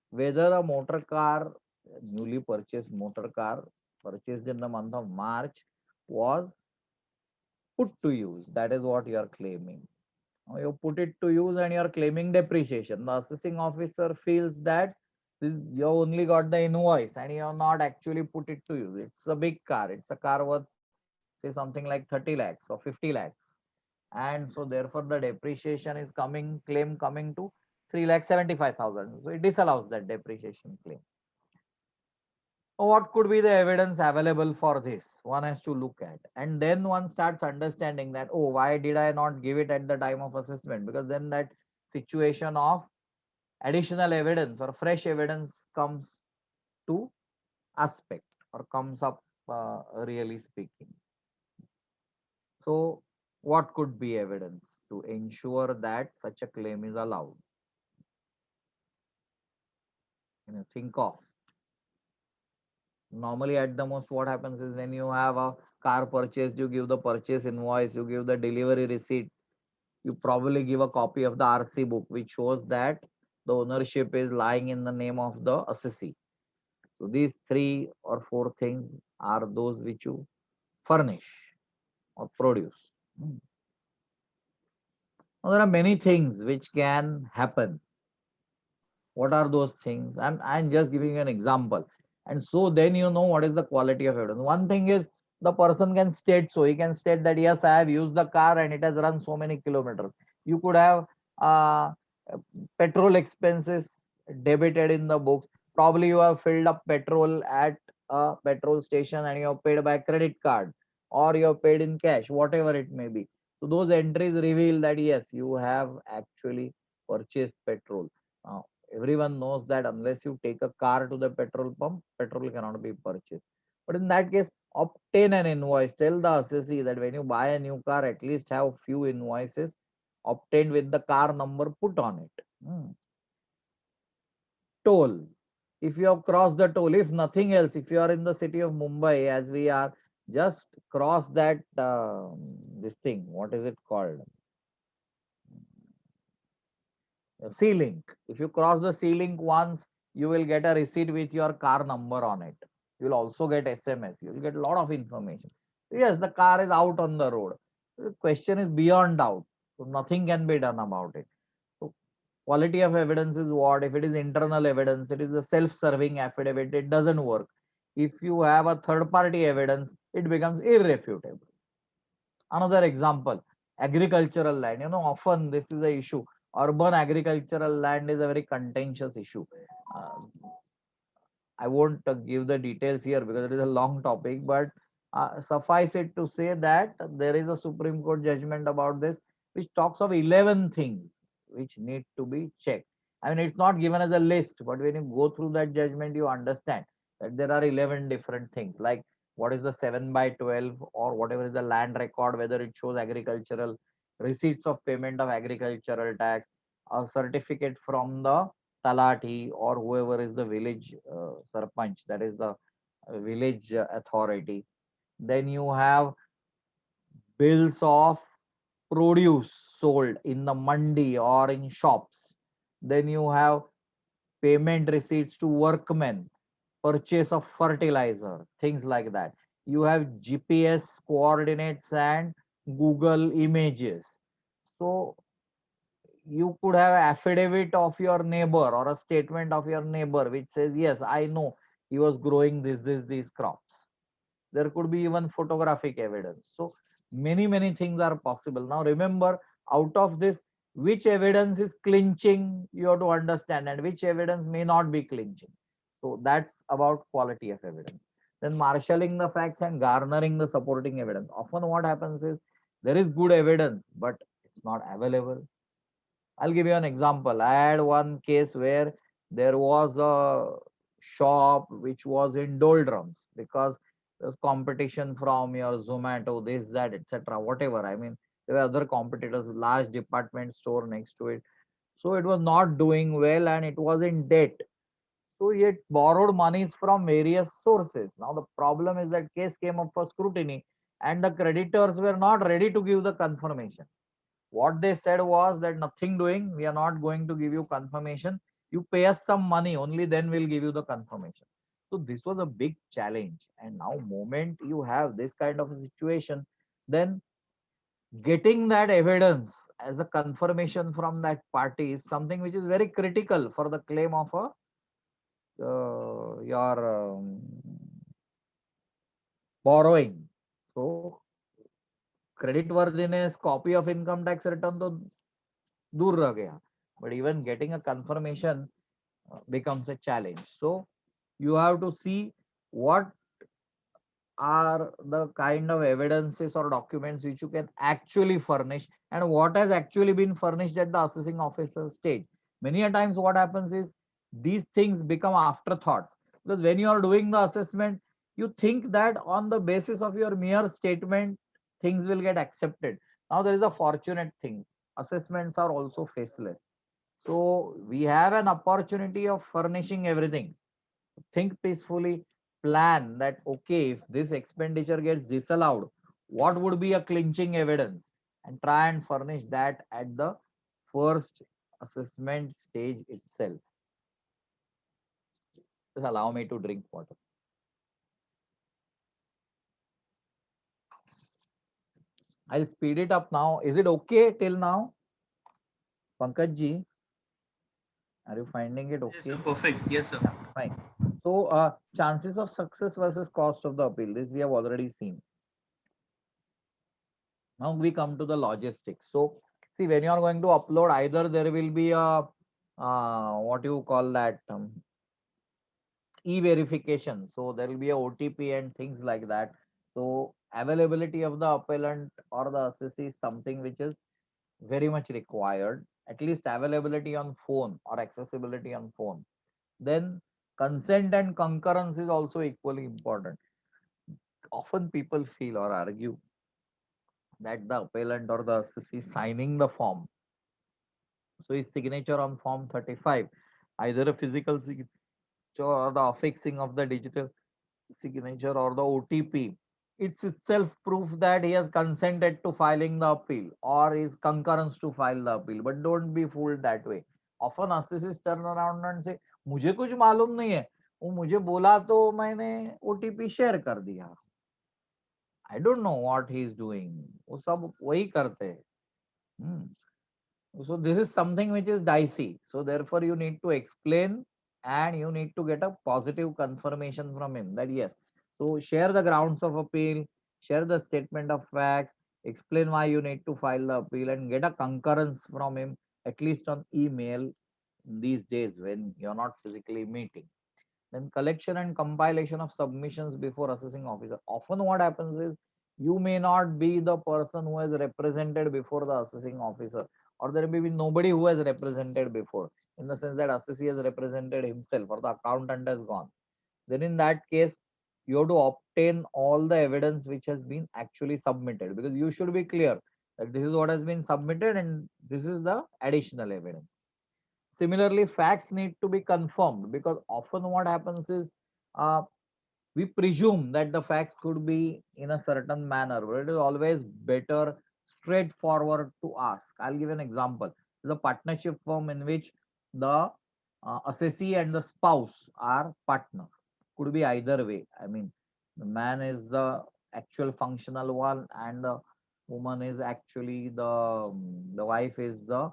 Speaker 1: whether a motor car, newly purchased motor car, purchased in the month of March, was put to use. That is what you are claiming. Now you put it to use and you are claiming depreciation. The assessing officer feels that you only got the invoice and you have not actually put it to use. It's a big car. It's a car worth, say, something like 30 lakhs or 50 lakhs. And so therefore the depreciation is claim coming to 3,75,000. So it disallows that depreciation claim. What could be the evidence available for this? One has to look at, and then one starts understanding that, oh, why did I not give it at the time of assessment? Because then that situation of additional evidence or fresh evidence comes to aspect or comes up, really speaking. So what could be evidence to ensure that such a claim is allowed? Think of. Normally, at the most, what happens is when you have a car purchase, you give the purchase invoice, you give the delivery receipt, you probably give a copy of the RC book, which shows that the ownership is lying in the name of the assessee. So these 3 or 4 things are those which you furnish or produce. Now, there are many things which can happen. What are those things? I'm just giving you an example. And so then you know what is the quality of evidence. One thing is the person can state, so he can state that yes, I have used the car and it has run so many kilometers. You could have uh, petrol expenses debited in the books. Probably you have filled up petrol at a petrol station and you have paid by credit card or you have paid in cash, whatever it may be. So those entries reveal that yes, you have actually purchased petrol. Everyone knows that unless you take a car to the petrol pump, petrol cannot be purchased. But in that case, obtain an invoice. Tell the assessee that when you buy a new car, at least have few invoices obtained with the car number put on it. Toll. If you have crossed the toll, if nothing else, if you are in the city of Mumbai, as we are, just cross that this thing, what is it called, C-link. If you cross the C-link once, you will get a receipt with your car number on it. You will also get SMS. You will get a lot of information. Yes, the car is out on the road. The question is beyond doubt. So nothing can be done about it. So quality of evidence is what? If it is internal evidence, it is a self-serving affidavit, it doesn't work. If you have a third-party evidence, it becomes irrefutable. Another example, agricultural land. Often this is a issue. Urban agricultural land is a very contentious issue. Uh, I won't give the details here because it is a long topic, but suffice it to say that there is a Supreme Court judgment about this, which talks of 11 things which need to be checked. I mean, it's not given as a list, but when you go through that judgment, you understand that there are 11 different things, like what is the 7 by 12 or whatever is the land record, whether it shows agricultural receipts of payment of agricultural tax, a certificate from the talati or whoever is the village sarpanch, that is the village authority. Then you have bills of produce sold in the mandi or in shops. Then you have payment receipts to workmen, purchase of fertilizer, things like that. You have GPS coordinates and Google images. So you could have affidavit of your neighbor or a statement of your neighbor which says, yes, I know he was growing these crops. There could be even photographic evidence. So many things are possible. Now remember, out of this, which evidence is clinching, you have to understand, and which evidence may not be clinching. So that's about quality of evidence. Then marshalling the facts and garnering the supporting evidence. Often what happens is there is good evidence, but it's not available. I'll give you an example. I had one case where there was a shop which was in doldrums because there's competition from your Zomato, this, that, etc. Whatever. I mean, there were other competitors, large department store next to it. So it was not doing well and it was in debt. So it borrowed monies from various sources. Now the problem is that case came up for scrutiny and the creditors were not ready to give the confirmation. What they said was that nothing doing, we are not going to give you confirmation. You pay us some money, only then we'll give you the confirmation. So this was a big challenge. And now, moment you have this kind of a situation, then getting that evidence as a confirmation from that party is something which is very critical for the claim of a your borrowing. So credit worthiness, copy of income tax return to दूर रह गया. But even getting a confirmation becomes a challenge. So you have to see what are the kind of evidences or documents which you can actually furnish and what has actually been furnished at the assessing officer stage. Many a times what happens is these things become afterthoughts because when you are doing the assessment, you think that on the basis of your mere statement, things will get accepted. Now there is a fortunate thing. Assessments are also faceless. So we have an opportunity of furnishing everything. Think peacefully, plan that, okay, if this expenditure gets disallowed, what would be a clinching evidence? And try and furnish that at the first assessment stage itself. Just allow me to drink water. I'll speed it up now. Is it okay till now? Pankaj ji, are you finding it
Speaker 2: Yes, sir.
Speaker 1: okay?
Speaker 2: Perfect. Yes, sir.
Speaker 1: Yeah, fine. So, chances of success versus cost of the appeal. This we have already seen. Now we come to the logistics. So, see, when you are going to upload, either there will be a what you call that e-verification. So there will be a OTP and things like that. So availability of the appellant or the assessee is something which is very much required. At least availability on phone or accessibility on phone. Then consent and concurrence is also equally important. Often people feel or argue that the appellant or the assessee signing the form. So his signature on form 35, either a physical signature or the affixing of the digital signature or the OTP it's itself proof that he has consented to filing the appeal or is concurrence to file the appeal. But don't be fooled that way. Often assesses turn around and say, मुझे कुछ मालूम नहीं है, वो मुझे बोला तो मैंने OTP शेयर कर दिया. I don't know what he is doing. वो सब वही करते हैं. So this is something which is dicey. So therefore you need to explain and you need to get a positive confirmation from him that yes. So share the grounds of appeal, share the statement of facts, explain why you need to file the appeal and get a concurrence from him at least on email these days when you're not physically meeting. Then collection and compilation of submissions before assessing officer. Often what happens is you may not be the person who has represented before the assessing officer, or there may be nobody who has represented before, in the sense that assessee has represented himself or the accountant has gone. Then in that case, you have to obtain all the evidence which has been actually submitted, because you should be clear that this is what has been submitted and this is the additional evidence. Similarly, facts need to be confirmed, because often what happens is uh, we presume that the facts could be in a certain manner, but it is always better straightforward to ask. I'll give an example. The partnership firm in which the assessee and the spouse are partners. Could be either way. I mean, the man is the actual functional one, and the woman is actually the wife is the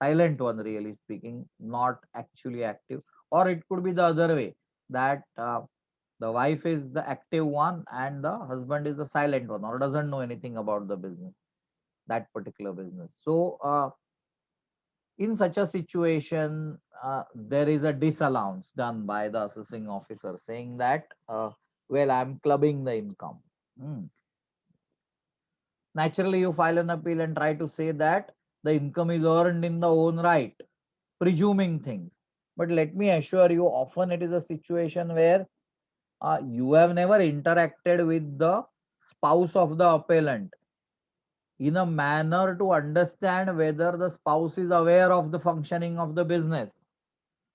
Speaker 1: silent one, really speaking, not actually active. Or it could be the other way, that the wife is the active one and the husband is the silent one, or doesn't know anything about the business, that particular business. So in such a situation, there is a disallowance done by the assessing officer saying that, well, I'm clubbing the income. Hmm. Naturally, you file an appeal and try to say that the income is earned in the own right, presuming things. But let me assure you, often it is a situation where you have never interacted with the spouse of the appellant in a manner to understand whether the spouse is aware of the functioning of the business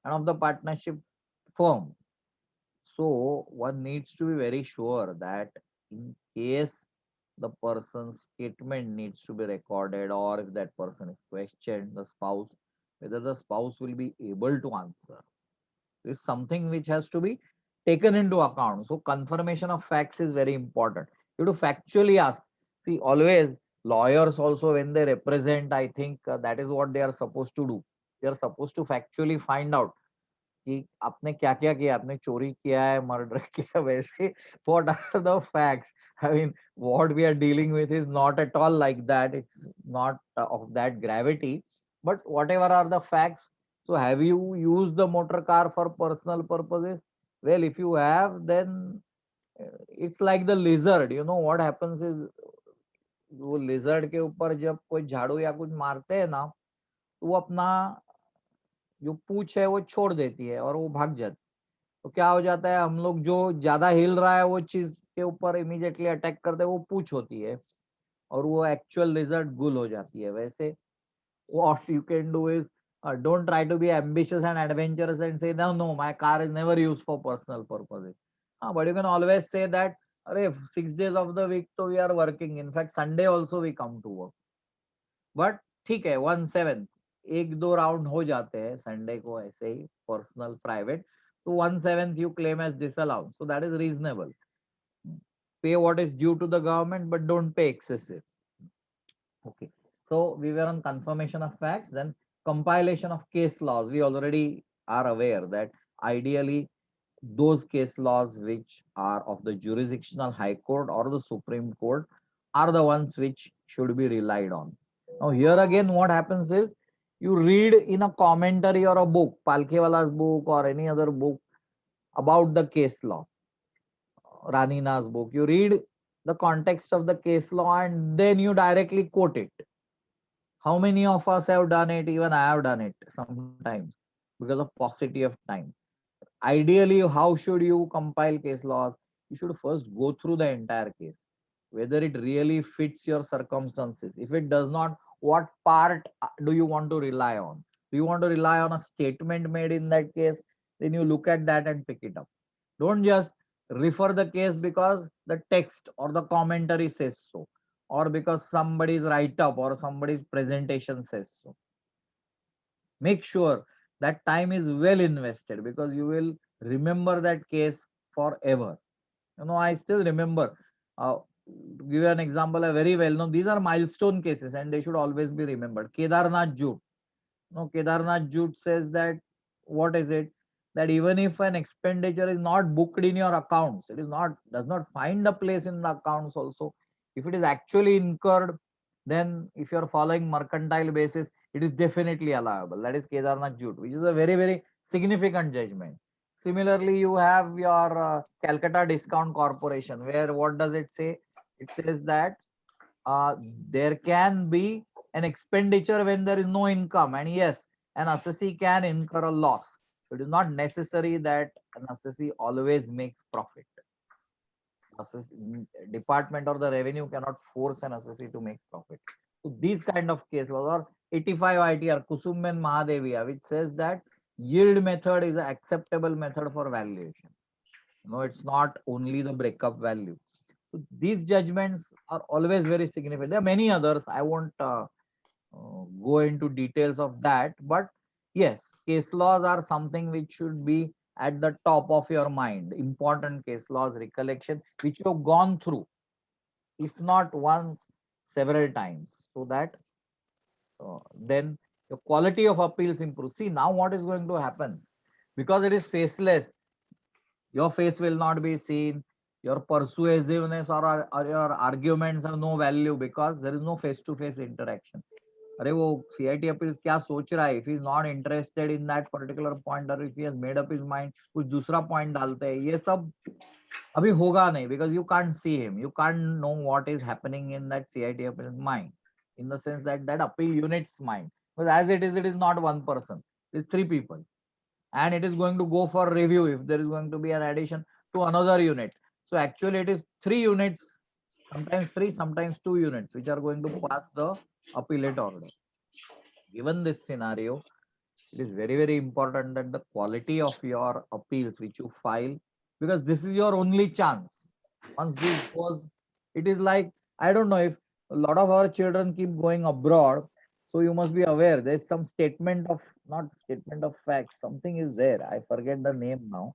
Speaker 1: and of the partnership firm. So one needs to be very sure that in case the person's statement needs to be recorded, or if that person is questioned, the spouse, whether the spouse will be able to answer, is something which has to be taken into account. So confirmation of facts is very important. You have to factually ask. See, always lawyers also, when they represent, I think that is what they are supposed to do. They are supposed to factually find out कि आपने क्या क्या किया, आपने चोरी किया है, murder किया, वैसे what are the facts. I mean, what we are dealing with is not at all like that. It's not of that gravity. But whatever are the facts, so have you used the motor car for personal purposes? Well, if you have, then it's like the lizard. You know what happens is, वो lizard के ऊपर जब कोई झाड़ू या कुछ मारते हैं ना, तो वो अपना जो पूंछ है वो छोड़ देती है और वो भाग जाती है. तो क्या हो जाता है, हम लोग जो ज्यादा हिल रहा है वो चीज के ऊपर इमीडिएटली अटैक करते हैं, वो पूंछ होती है और वो एक्चुअल रिजल्ट गुल हो जाती है. वैसे what you can do is, don't try to be ambitious and adventurous and say no, my car is never used for personal purposes. But you can always say that, अरे 6 days of the week तो we are working, in fact Sunday also we come to work. But ठीक है, 1/7 एक दो round हो जाते हैं Sunday को ऐसे ही पर्सनल प्राइवेट, तो 1/7 you claim as disallowance, so that is reasonable. Pay what is due to the government, but don't pay excessive. Okay, so we were on confirmation of facts. Then compilation of case laws. We already are aware that ideally those case laws which are of the jurisdictional high court or the Supreme Court are the ones which should be relied on. Now here again what happens is, you read in a commentary or a book, Palkewala's book or any other book about the case law, Ranina's book, you read the context of the case law and then you directly quote it. How many of us have done it? Even I have done it sometimes because of paucity of time. Ideally, how should you compile case laws? You should first go through the entire case, whether it really fits your circumstances. If it does not, what part do you want to rely on? Do you want to rely on a statement made in that case? Then you look at that and pick it up. Don't just refer the case because the text or the commentary says so, or because somebody's write up or somebody's presentation says so. Make sure that time is well invested, because you will remember that case forever. I still remember, to give you an example, a very well known, these are milestone cases and they should always be remembered. Kedarnath Jute. Kedarnath Jute says that, what is it? That even if an expenditure is not booked in your accounts, it is not, does not find a place in the accounts also. If it is actually incurred, then if you are following mercantile basis, it is definitely allowable. That is Kedarnath Jute, which is a very, very significant judgment. Similarly, you have your Calcutta Discount Corporation, where what does it say? It says that uh, there can be an expenditure when there is no income, and yes, an assessee can incur a loss. It is not necessary that an assessee always makes profit. Department or the revenue cannot force an assessee to make profit. So these kind of case laws, or 85 ITR Kusum Mahadeviya, which says that yield method is an acceptable method for valuation. It's not only the breakup value. So these judgments are always very significant. There are many others. I won't go into details of that, but yes, case laws are something which should be at the top of your mind. Important case laws recollection, which you have gone through, if not once, several times, so that then the quality of appeals improves. See, now what is going to happen? Because it is faceless, your face will not be seen, your persuasiveness or your arguments have no value, because there is no face to face interaction. अरे वो CIT appeals क्या सोच रहा है, if he is not interested in that particular point, or if he has made up his mind, कुछ दूसरा point डालते हैं, ये सब अभी होगा नहीं, because you can't see him, you can't know what is happening in that CIT appeals mind, in the sense that that appeal unit's mind, because as it is not one person, it is three people, and it is going to go for review if there is going to be an addition to another unit. So actually it is three units, sometimes three, sometimes two units, which are going to pass the appellate order. Given this scenario, it is very, very important that the quality of your appeals which you file, because this is your only chance. Once this goes, it is like, I don't know, if a lot of our children keep going abroad, so you must be aware there's some statement of, not statement of facts, something is there. I forget the name now.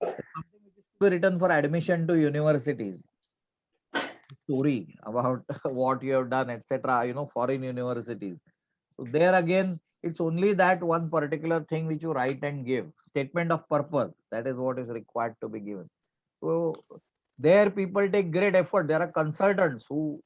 Speaker 1: Something which is to be written for admission to universities. Story about what you have done, etc. Foreign universities. So there again, it's only that one particular thing which you write and give. Statement of purpose. That is what is required to be given. So there people take great effort. There are consultants who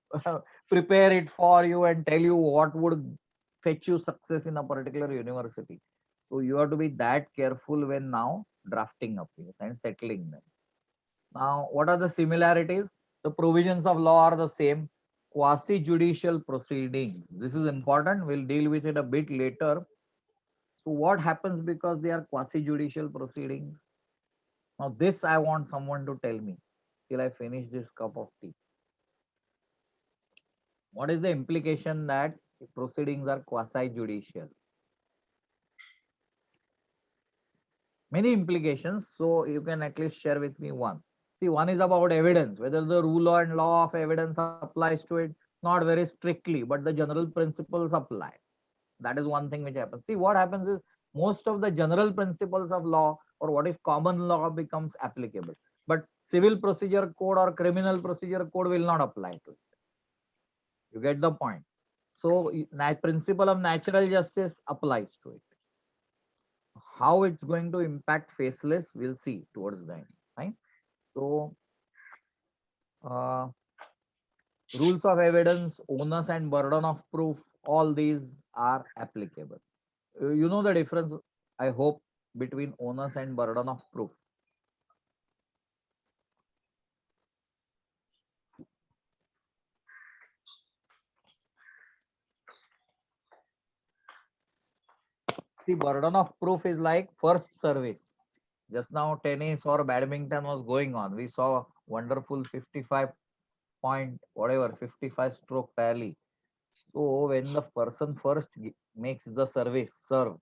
Speaker 1: prepare it for you and tell you what would fetch you success in a particular university. So you have to be that careful when now drafting appeals and settling them. Now, what are the similarities? The provisions of law are the same. Quasi-judicial proceedings. This is important. We'll deal with it a bit later. So what happens because they are quasi-judicial proceedings? Now, this I want someone to tell me till I finish this cup of tea. What is the implication that proceedings are quasi-judicial? Many implications. So you can at least share with me one. See, one is about evidence, whether the rule and law of evidence applies to it, not very strictly, but the general principles apply. That is one thing which happens. See, what happens is most of the general principles of law or what is common law becomes applicable. But civil procedure code or criminal procedure code will not apply to it. You get the point. So principle of natural justice applies to it. How it's going to impact faceless, we'll see towards the end. Right? So rules of evidence, onus and burden of proof, all these are applicable. You know the difference, I hope, between onus and burden of proof. The burden of proof is like first service. Just now tennis or badminton was going on. We saw wonderful 55 point, whatever, 55 stroke tally. So when the person first makes the service, serve,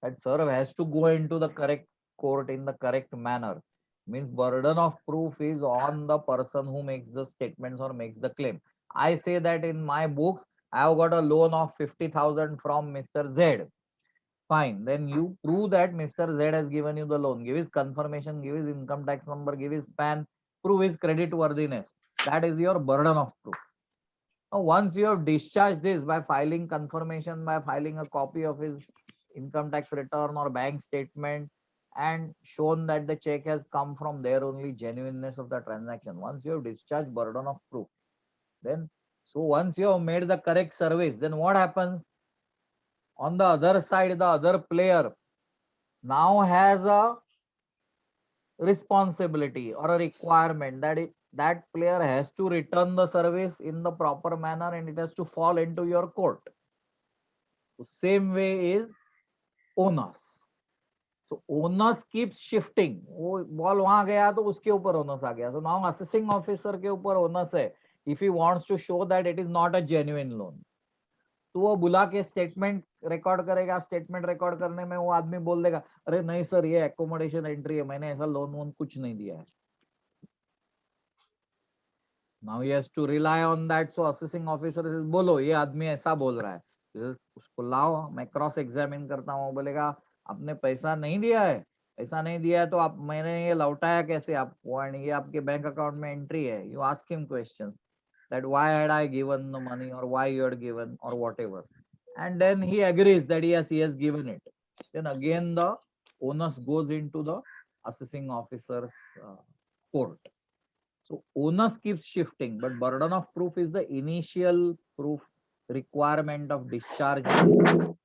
Speaker 1: that serve has to go into the correct court in the correct manner. means burden of proof is on the person who makes the statements or makes the claim. I say that in my books I have got a loan of 50,000 from Mr. Z. Fine. Then you prove that Mr. Z has given you the loan. Give his confirmation, give his income tax number, give his PAN, prove his credit worthiness. That is your burden of proof. Now, once you have discharged this by filing confirmation, by filing a copy of his income tax return or bank statement, and shown that the check has come from there only, genuineness of the transaction. Once you have discharged burden of proof, then so once you have made the correct service, then what happens? On the other side, the other player now has a responsibility or a requirement that that player has to return the service in the proper manner and it has to fall into your court. So same way is onus. So onus keeps shifting. वो ball वहां गया तो उसके ऊपर onus आ गया. So now assessing officer के ऊपर onus है. If he wants to show that it is not a genuine loan, तो वो बुला के स्टेटमेंट रिकॉर्ड करेगा. स्टेटमेंट रिकॉर्ड करने में वो आदमी बोल देगा, अरे नहीं सर ये एकोमोडेशन एंट्री है, मैंने ऐसा लोन वोन कुछ नहीं दिया है. Now he has to rely on that. So assessing officer says, बोलो ये आदमी ऐसा बोल रहा है, उसको लाओ, मैं क्रॉस एग्जामिन करता हूँ. बोलेगा आपने पैसा नहीं दिया है, ऐसा नहीं दिया है तो आप मैंने ये लौटाया कैसे आपको, एंड ये आपके बैंक अकाउंट में एंट्री है. You ask him questions that why had I given the money or why you had given or whatever, and then he agrees that yes he has given it. Then again the onus goes into the assessing officer's court. So onus keeps shifting, but burden of proof is the initial proof requirement of discharging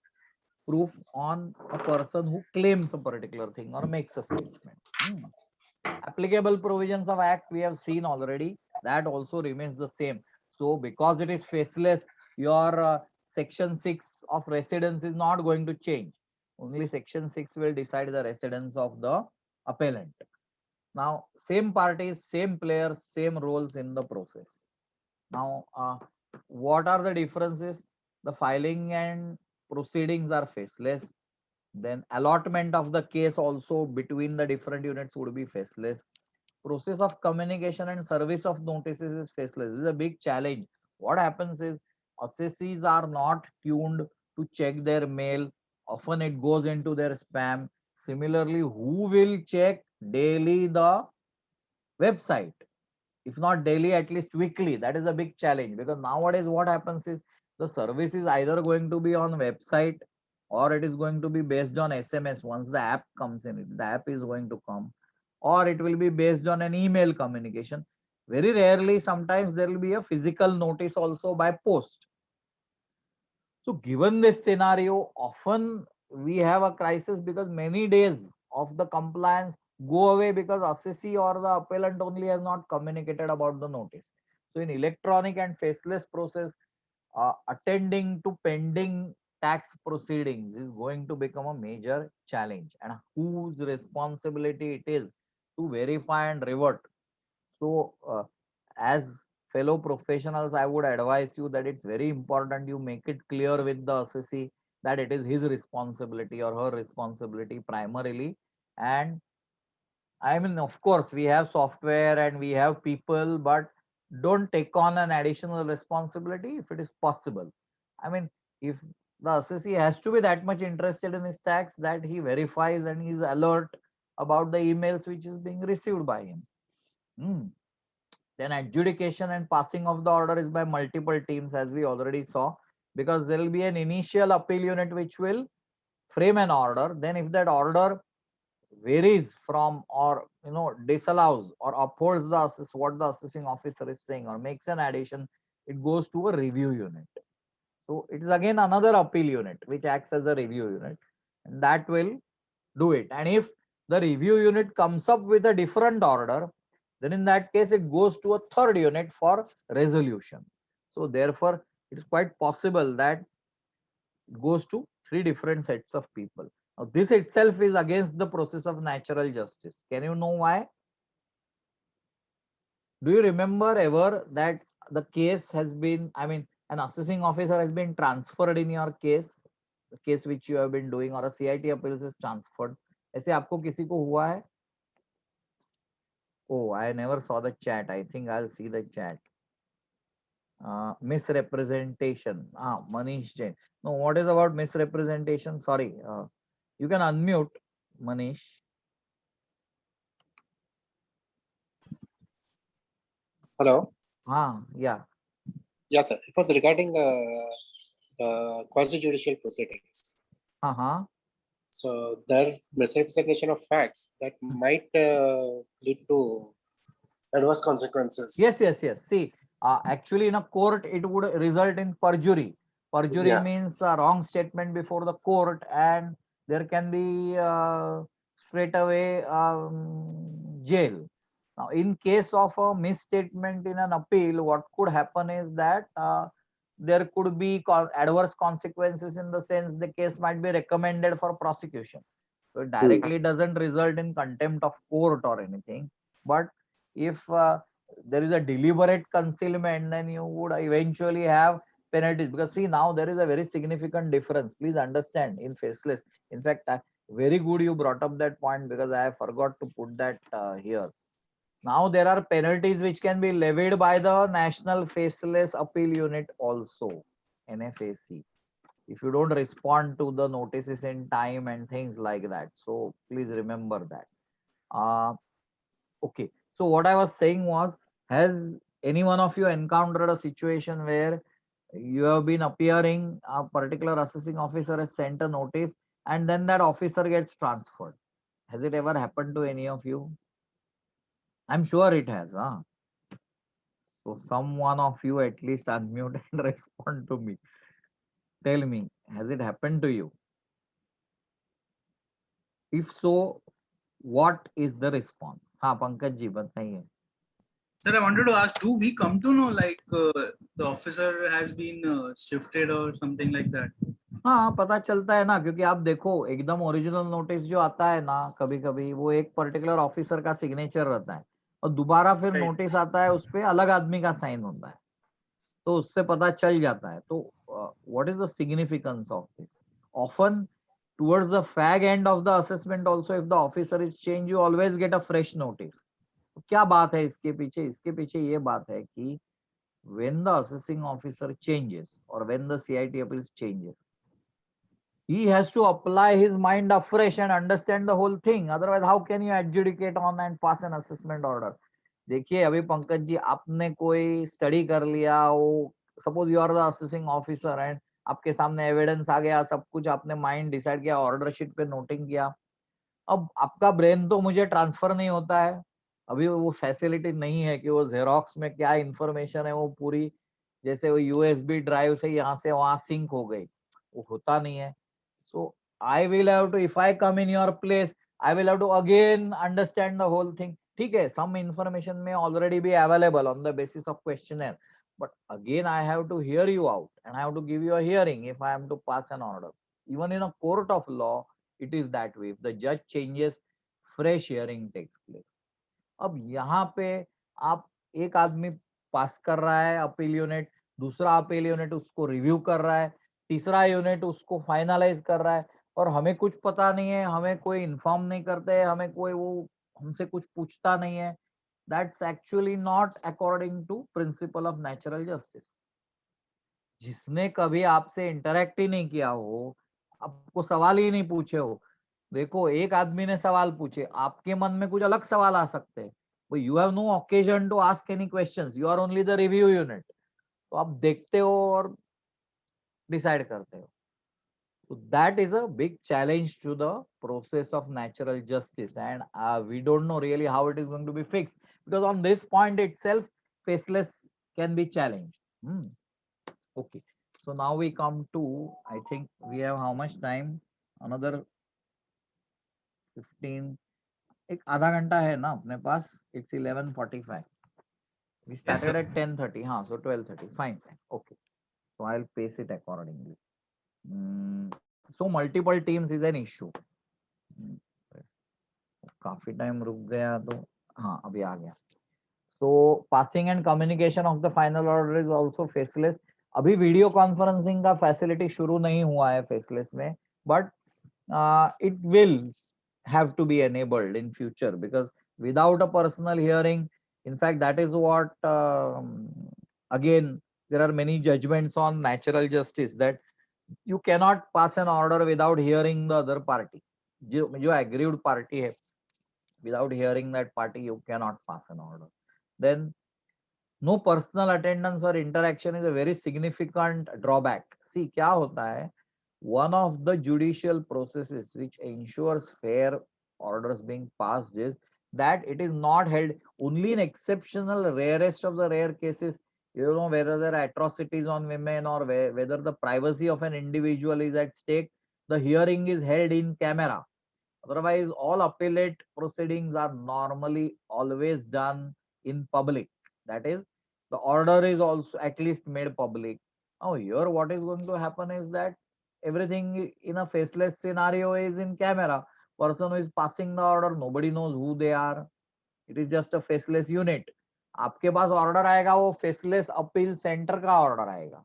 Speaker 1: proof on a person who claims a particular thing or makes a statement. Applicable provisions of Act we have seen already, that also remains the same. So because it is faceless, your section 6 of residence is not going to change. Only section 6 will decide the residence of the appellant. Now, same parties, same players, same roles in the process. Now, what are the differences? The filing and proceedings are faceless. Then allotment of the case also between the different units would be faceless. Process of communication and service of notices is faceless. This is a big challenge. What happens is assessees are not tuned to check their mail. Often it goes into their spam. Similarly, who will check daily the website? If not daily, at least weekly. That is a big challenge, because nowadays what happens is the service is either going to be on website or it is going to be based on SMS. Once the app comes in, the app is going to come, or it will be based on an email communication. Very rarely, sometimes there will be a physical notice also by post. So given this scenario, often we have a crisis because many days of the compliance go away because assessee or the appellant only has not communicated about the notice. So in electronic and faceless process, attending to pending tax proceedings is going to become a major challenge, and whose responsibility it is to verify and revert. So as fellow professionals, I would advise you that it's very important you make it clear with the assessee that it is his responsibility or her responsibility primarily. And I mean, of course, we have software and we have people, but don't take on an additional responsibility if it is possible. I mean, if the assessee has to be that much interested in his tax that he verifies and is alert about the emails which is being received by him. Then adjudication and passing of the order is by multiple teams, as we already saw, because there will be an initial appeal unit which will frame an order. Then if that order varies from or disallows or upholds what the assessing officer is saying or makes an addition, it goes to a review unit. So it is again another appeal unit which acts as a review unit, and that will do it. And if the review unit comes up with a different order, then in that case it goes to a third unit for resolution. So therefore it is quite possible that it goes to three different sets of people. Now this itself is against the process of natural justice. Can you know why? Do you remember ever that the case has been, I mean, an assessing officer has been transferred in your case, the case which you have been doing, or a CIT appeals is transferred? ऐसे आपको किसी को हुआ है? Oh, I never saw the chat. I think I'll see the chat. Misrepresentation. Manish Jain. No, what is about misrepresentation? Sorry. You can unmute, Manish.
Speaker 4: Hello.
Speaker 1: Yeah.
Speaker 4: Yes, sir. It was regarding quasi-judicial proceedings. So there misrepresentation of facts that might lead to adverse consequences.
Speaker 1: Yes. See, actually in a court, it would result in perjury. Perjury
Speaker 4: Yeah.
Speaker 1: means a wrong statement before the court, and there can be straight away jail. Now, in case of a misstatement in an appeal, what could happen is that there could be adverse consequences, in the sense the case might be recommended for prosecution. So it directly doesn't result in contempt of court or anything. But if there is a deliberate concealment, then you would eventually have penalties. Because see, now there is a very significant difference. Please understand in faceless. In fact, very good you brought up that point, because I forgot to put that here. Now there are penalties which can be levied by the National Faceless Appeal Unit also, NFAC, if you don't respond to the notices in time and things like that. So please remember that. Okay. So what I was saying was, has any one of you encountered a situation where you have been appearing, a particular assessing officer has sent a notice, and then that officer gets transferred? Has it ever happened to any of you? I'm sure it has. So some one of you at least unmute and respond to me. Tell me, has it happened to you? If so, what is the response? Pankaj ji, bataiye.
Speaker 2: Sir, I wanted to ask, do we come to know like the officer has been shifted or something like that?
Speaker 1: हाँ, पता चलता है ना, क्योंकि आप देखो एकदम original notice जो आता है ना, कभी कभी वो एक पर्टिकुलर ऑफिसर का सिग्नेचर रहता है, और दोबारा फिर
Speaker 2: Right.
Speaker 1: नोटिस आता है, उस पे अलग आदमी का साइन होता है, तो उससे पता चल जाता है. तो what is the significance of this? Often towards the fag end of the assessment also, if the officer is changed, you always get a fresh notice. तो क्या बात है इसके पीछे? इसके पीछे ये बात है कि when the assessing officer changes, or when the CIT appeals changes, he has to apply his mind afresh and understand the whole thing. Otherwise, how can you adjudicate on and pass an assessment order? देखिए, अभी पंकज जी, आपने कोई study कर लिया, वो suppose you are the assessing officer, and आपके सामने evidence आ गया, सब कुछ आपने माइंड डिसाइड किया, ऑर्डर शीट पे नोटिंग किया. अब आपका ब्रेन तो मुझे ट्रांसफर नहीं होता है, अभी वो फैसिलिटी नहीं है कि वो जेरोक्स में क्या इंफॉर्मेशन है वो पूरी, जैसे वो यूएसबी ड्राइव से यहाँ से वहां सिंक हो गई, वो होता नहीं है. So I will have to, if I come in your place, I will have to again understand the whole thing. ठीक है, some information may already be available on the basis of questionnaire, but again I have to hear you out and I have to give you a hearing if I am to pass an order. Even in a court of law, it is that way. If the judge changes, fresh hearing takes place. अब यहाँ पे आप एक आदमी पास कर रहा है appeal unit, दूसरा अपील यूनिट उसको रिव्यू कर रहा है, तीसरा यूनिट उसको फाइनलाइज कर रहा है, और हमें कुछ पता नहीं है, हमें कोई इन्फॉर्म नहीं करते, हमें कोई वो हमसे कुछ पूछता नहीं है. That's actually not according to principle of natural justice. जिसने कभी आपसे इंटरेक्ट ही नहीं किया हो, आपको सवाल ही नहीं पूछे हो, देखो एक आदमी ने सवाल पूछे, आपके मन में कुछ अलग सवाल आ सकते हैं. You have no occasion to ask any questions, you are only the review unit. तो आप देखते हो और डिसाइड करते हो. So that is a big challenge to the process of natural justice, and we don't know really how it is going to be fixed, because on this point itself, faceless can be challenged. Okay, so now we come to, I think we have how much time? Another 15, एक आधा घंटा है ना अपने पास. It's 11:45. We started at 10:30. So 12:30. Fine. Okay. So I'll pace it accordingly. So multiple teams is an issue. काफी time रुक गया तो अभी आ गया. So passing and communication of the final order is also faceless. अभी वीडियो कॉन्फ्रेंसिंग का facility शुरू नहीं हुआ है फेसलेस में, but it will have to be enabled in future, because without a personal hearing. In fact, that is what, again, there are many judgments on natural justice that you cannot pass an order without hearing the other party. जो aggrieved party hai, without hearing that party, you cannot pass an order. Then no personal attendance or interaction is a very significant drawback. See, क्या होता है? One of the judicial processes which ensures fair orders being passed is that it is not held only in exceptional, rarest of the rare cases. You know, whether there are atrocities on women or whether the privacy of an individual is at stake, the hearing is held in camera. Otherwise, all appellate proceedings are normally always done in public. That is, the order is also at least made public. Now, here what is going to happen is that everything in a faceless scenario is in camera. Person who is passing the order, nobody knows who they are. It is just a faceless unit. आपके पास order आएगा वो faceless appeal centre का order आएगा,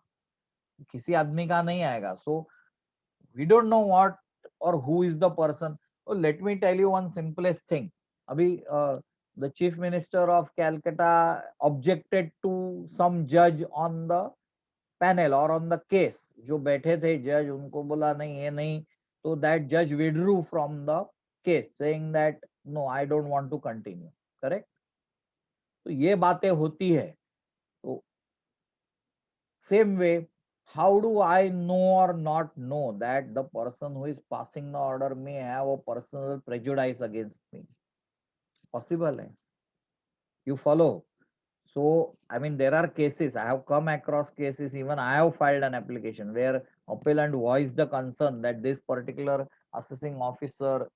Speaker 1: किसी आदमी का नहीं आएगा. So we don't know what or who is the person. So let me tell you one simplest thing. Abhi, the chief minister of Calcutta objected to some judge on the panel or on the case. जो बैठे थे judge, उनको बोला नहीं ये नहीं. So that judge withdrew from the case saying that no, I don't want to continue. Correct? तो ये बातें होती है. तो same way, how do I know or not know that the person who is passing the order may have a personal prejudice against me? Possible hai. You follow? So, I mean, there are cases, I have come across cases, even I have filed an application where appellant voiced the concern that this particular assessing officer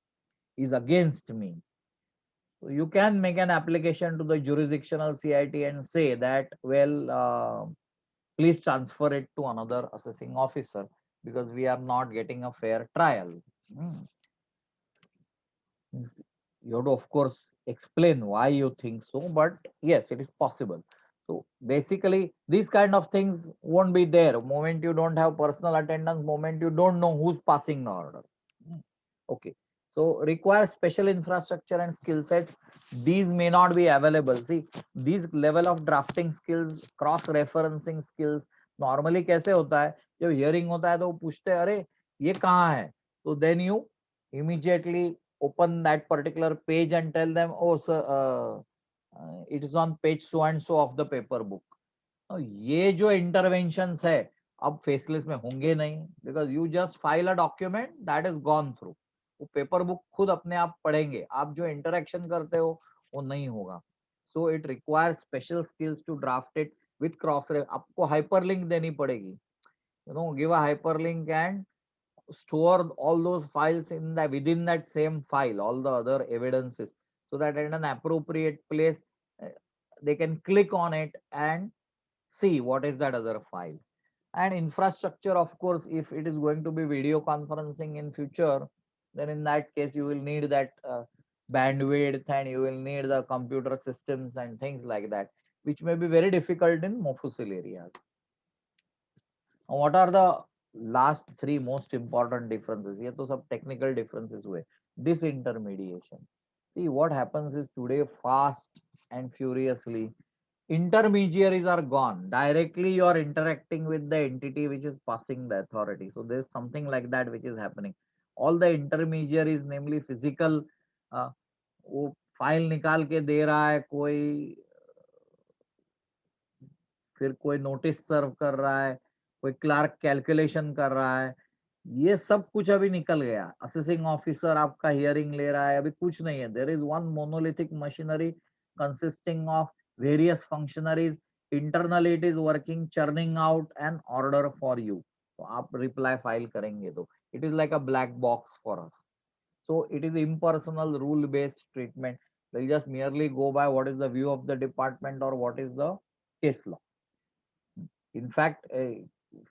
Speaker 1: is against me. So you can make an application to the jurisdictional CIT and say that, well, please transfer it to another assessing officer because we are not getting a fair trial. You have to, of course, explain why you think so, but yes, it is possible. So basically, these kind of things won't be there. Moment you don't have personal attendance, moment you don't know who's passing the order. Okay. So require special infrastructure and skill sets. These may not be available. See, these level of drafting skills, cross referencing skills, normally कैसे होता है? जब hearing होता है तो वो पूछते हैं अरे ये कहाँ है? So then you immediately open that particular page and tell them, oh sir, it is on page so and so of the paper book. ये जो interventions है अब faceless में होंगे नहीं, because you just file a document that is gone through. वो paper book खुद अपने आप पढ़ेंगे, आप जो इंटरेक्शन करते हो वो नहीं होगा. So it requires special skills to draft it with cross. आपको हाइपरलिंक देनी पड़ेगी, you know, give a hyperlink and store all those files in the within that same file, all the other evidences, so that at an appropriate place they can click on it and see what is that other file. And infrastructure, of course, if it is going to be video conferencing in future, then in that case you will need that bandwidth and you will need the computer systems and things like that, which may be very difficult in mofussil areas. Now, what are the last three most important differences? ये तो सब technical differences हुए. Disintermediation. See, what happens is today, fast and furiously, intermediaries are gone. Directly you are interacting with the entity which is passing the authority. So there's something like that which is happening. All the intermediaries, namely physical, वो file निकाल के दे रहा है कोई, फिर कोई notice serve कर रहा है, कोई क्लार्क कैलकुलेशन कर रहा है, ये सब कुछ अभी निकल गया. असेसिंग ऑफिसर आपका हियरिंग ले रहा है, अभी कुछ नहीं है. There is one monolithic machinery consisting of various functionaries. Internally it is working, churning out an order for you. तो आप रिप्लाई फाइल करेंगे तो it is like a black box for us. So it is impersonal, rule-based treatment. They'll just merely go by what is the view of the department or what is the case law. In fact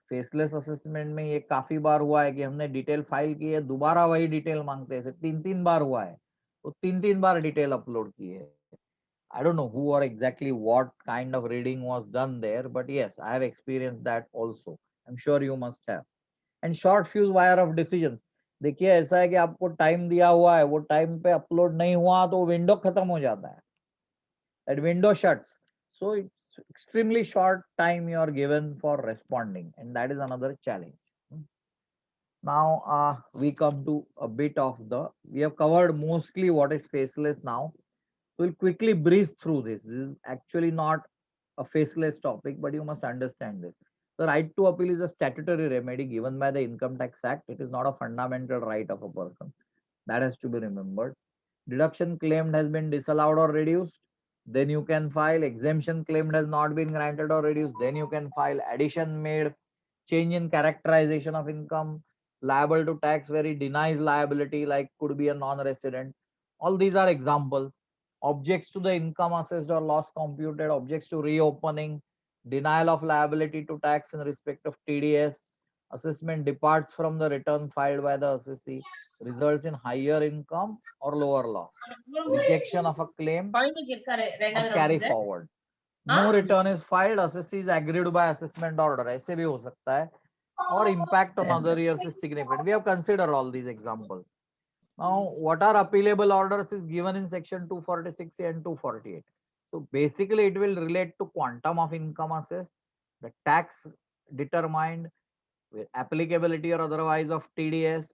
Speaker 1: faceless assessment में ये काफी बार हुआ है कि हमने detail file की है, दोबारा वही डिटेल मांगते हैं. तीन तीन बार हुआ है, तो तीन तीन बार डिटेल अपलोड की है. I don't know who or exactly what kind of reading was done there, but yes, I have experienced that also. I'm sure you must have. And short fuse wire of decisions. देखिए ऐसा है कि आपको time दिया हुआ है, वो time पे अपलोड नहीं हुआ तो विंडो खत्म हो जाता है, that window shuts. So it's extremely short time you are given for responding, and that is another challenge. Now we come to a bit of we have covered mostly what is faceless now. We'll quickly breeze through this. This is actually not a faceless topic, but you must understand this. The right to appeal is a statutory remedy given by the Income Tax Act. It is not a fundamental right of a person. That has to be remembered. Deduction claimed has been disallowed or reduced, then you can file. Exemption claimed has not been granted or reduced, then you can file. Addition made, change in characterization of income, liable to tax where it denies liability, like could be a non-resident. All these are examples. Objects to the income assessed or loss computed, objects to reopening, denial of liability to tax in respect of TDS, assessment departs from the return filed by the assessee, results in higher income or lower loss, rejection of a claim or carry forward. No return is filed, assessee is aggrieved by assessment order, ऐसे भी हो सकता है, or impact on other years is significant. We have considered all these examples. Now, what are appealable orders is given in section 246A and 248. So basically it will relate to quantum of income assessed, the tax determined, with applicability or otherwise of TDS,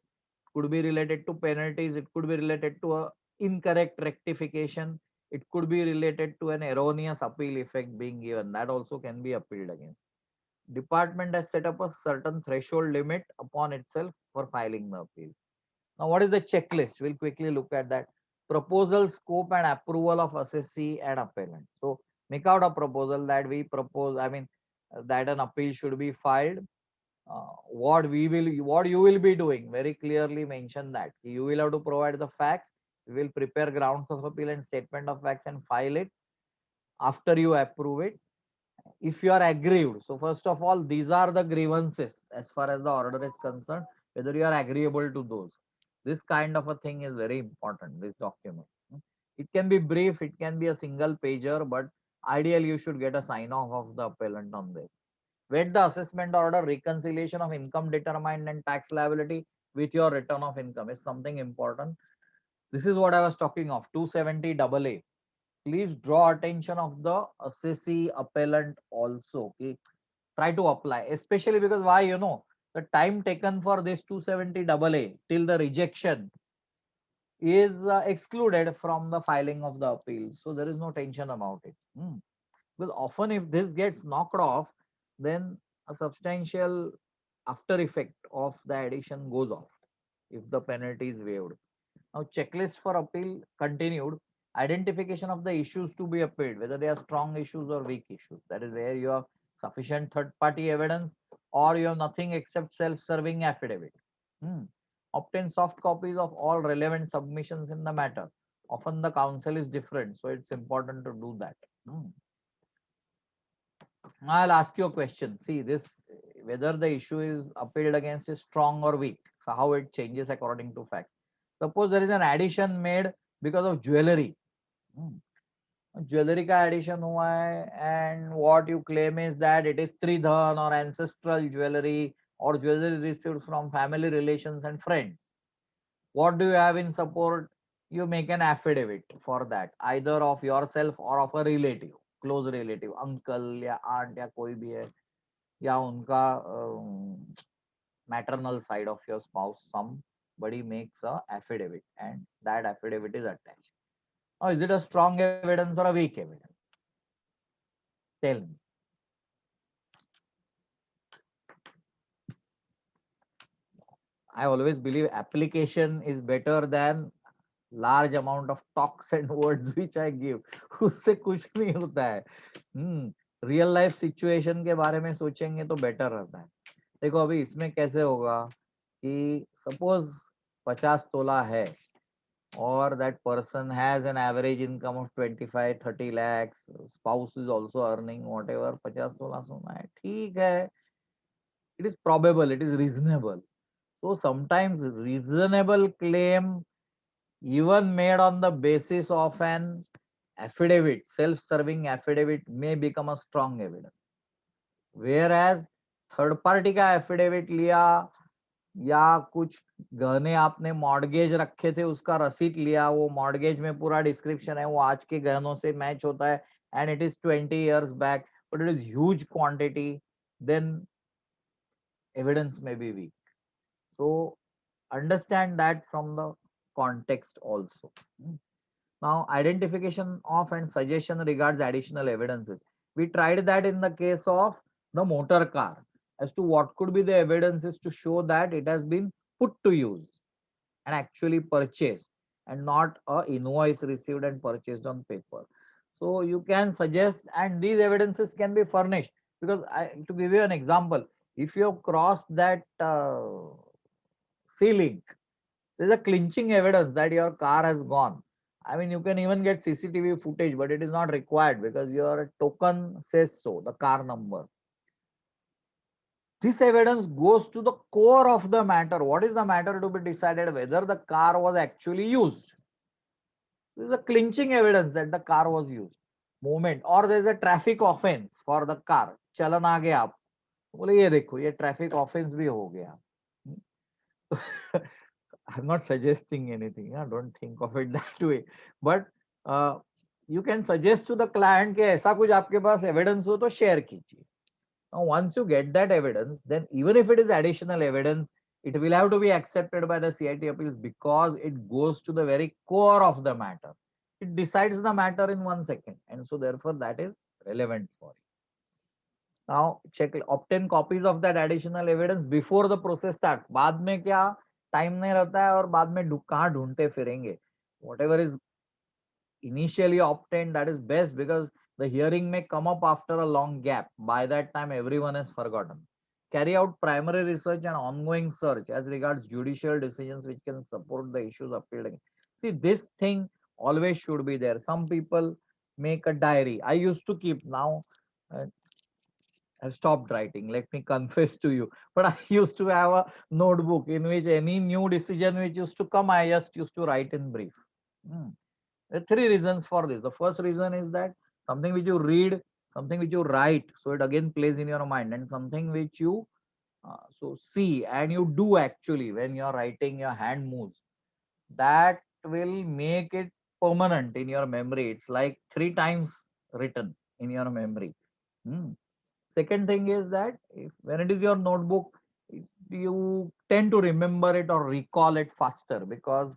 Speaker 1: could be related to penalties, it could be related to a incorrect rectification, it could be related to an erroneous appeal effect being given, that also can be appealed against. Department has set up a certain threshold limit upon itself for filing the appeal. Now, what is the checklist? We'll quickly look at that. Proposal, scope and approval of assessee and appellant. So make out a proposal that we propose, that an appeal should be filed. What you will be doing, very clearly mention that you will have to provide the facts. We will prepare grounds of appeal and statement of facts and file it. After you approve it, if you are aggrieved, so first of all, these are the grievances as far as the order is concerned, whether you are agreeable to those. This kind of a thing is very important, this document. It can be brief, it can be a single pager, but ideally you should get a sign off of the appellant on this. Wait the assessment order, reconciliation of income determined and tax liability with your return of income is something important. This is what I was talking of, 270 AA. Please draw attention of the assessee appellant also. Okay? Try to apply, especially because why, the time taken for this 270 AA till the rejection is excluded from the filing of the appeal. So there is no tension about it. Because often if this gets knocked off, then a substantial after effect of the addition goes off if the penalty is waived. Now, checklist for appeal continued. Identification of the issues to be appealed, whether they are strong issues or weak issues. That is where you have sufficient third-party evidence or you have nothing except self-serving affidavit. Obtain soft copies of all relevant submissions in the matter. Often the counsel is different, so it's important to do that. I'll ask you a question. See this, whether the issue is appealed against is strong or weak. So how it changes according to facts. Suppose there is an addition made because of jewelry. Jewelry का addition हुआ है, and what you claim is that it is Tridhan or ancestral jewelry or jewelry received from family relations and friends. What do you have in support? You make an affidavit for that, either of yourself or of a relative, close relative, uncle या aunt या कोई भी है, या उनका maternal side of your spouse, somebody makes a affidavit and that affidavit is attached. Now, is it a strong evidence or a weak evidence? Tell me. I always believe application is better than large amount of talks and words which I give. उससे कुछ नहीं होता है. Real life situation के बारे में सोचेंगे तो बेटर रहता है. देखो अभी इसमें कैसे होगा कि सपोज 50 तोला है or that person has an average income of 25-30 lakhs, spouse is also earning whatever, 50 तोला सोना है, ठीक है, it is probable, it is reasonable. So sometimes reasonable claim even made on the basis of an affidavit, self-serving affidavit, may become a strong evidence. Whereas third party का affidavit लिया, या कुछ गहने आपने मॉर्गेज रखे थे, उसका रसीद लिया, वो मॉर्गेज में पूरा डिस्क्रिप्शन है, वो आज के गहनों से मैच होता है and it is 20 years back, but it is huge quantity, then evidence may be weak. So understand that from the context also. Now, identification of and suggestion regards additional evidences. We tried that in the case of the motor car as to what could be the evidences to show that it has been put to use and actually purchased and not a invoice received and purchased on paper. So you can suggest, and these evidences can be furnished, because to give you an example, if you have crossed that ceiling, there's a clinching evidence that your car has gone. I mean, you can even get CCTV footage, but it is not required because your token says so, the car number. This evidence goes to the core of the matter. What is the matter to be decided? Whether the car was actually used. There is a clinching evidence that the car was used. Movement, or there is a traffic offense for the car. चलन आ गया आप, बोले ये देखो ये traffic offence भी हो गया. I'm not suggesting anything. Don't think of it that way. But you can suggest to the client कि ऐसा कुछ आपके पास evidence हो तो share कीजिए. Now, once you get that evidence, then even if it is additional evidence, it will have to be accepted by the CIT appeals because it goes to the very core of the matter. It decides the matter in 1 second, and so therefore that is relevant for you. Now, check, obtain copies of that additional evidence before the process starts. बाद में क्या time नहीं रहता है और बाद में कहाँ ढूंढते फिरेंगे. Whatever is initially obtained, that is best, because the hearing may come up after a long gap. By that time, everyone has forgotten. Carry out primary research and ongoing search as regards judicial decisions which can support the issues appealed against. See, this thing always should be there. Some people make a diary. I used to keep, now I've stopped writing, let me confess to you. But I used to have a notebook in which any new decision which used to come, I just used to write in brief. There are 3 reasons for this. The first reason is that something which you read, something which you write, so it again plays in your mind, and something which you see and you do actually when you are writing, your hand moves. That will make it permanent in your memory. It's like 3 times written in your memory. Second thing is that when it is your notebook, you tend to remember it or recall it faster because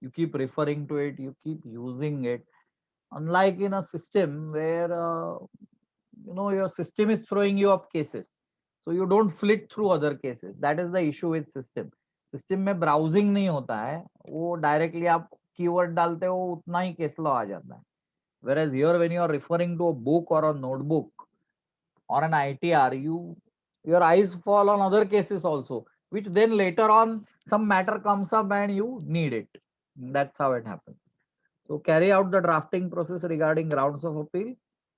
Speaker 1: you keep referring to it, you keep using it. Unlike in a system where your system is throwing you up cases, so you don't flit through other cases. That is the issue with system. System में browsing नहीं होता है, वो directly आप keyword डालते हो उतना ही case law आ जाता है. Whereas here when you are referring to a book or a notebook or an ITR, your eyes fall on other cases also, which then later on some matter comes up and you need it. That's how it happens. So carry out the drafting process regarding grounds of appeal,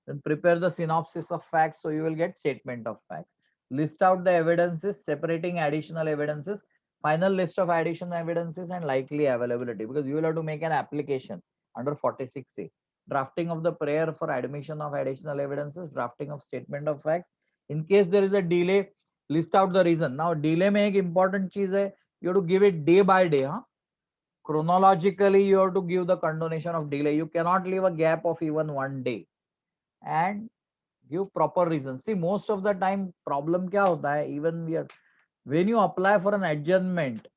Speaker 1: then prepare the synopsis of facts, so you will get statement of facts. List out the evidences, separating additional evidences, final list of additional evidences and likely availability, because you will have to make an application under 46A. Drafting of the prayer for admission of additional evidences, drafting of statement of facts. In case there is a delay, list out the reason. Now delay में एक important चीज है, you have to give it day by day. Chronologically, you have to give the condonation of delay. You cannot leave a gap of even 1 day and give proper reasons. See, most of the time problem क्या होता है, even when you apply for an adjournment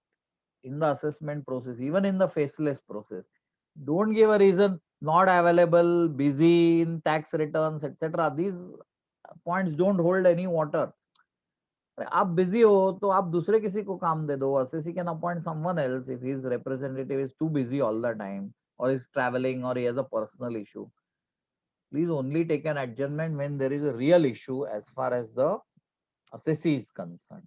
Speaker 1: in the assessment process, even in the faceless process, don't give a reason not available, busy in tax returns, etc. These points don't hold any water. आप busy हो तो आप दूसरे किसी को काम दे दो. Assessee can appoint someone else if his representative is too busy all the time or is traveling or he has a personal issue. Please only take an adjournment when there is a real issue as far as the assessee is concerned.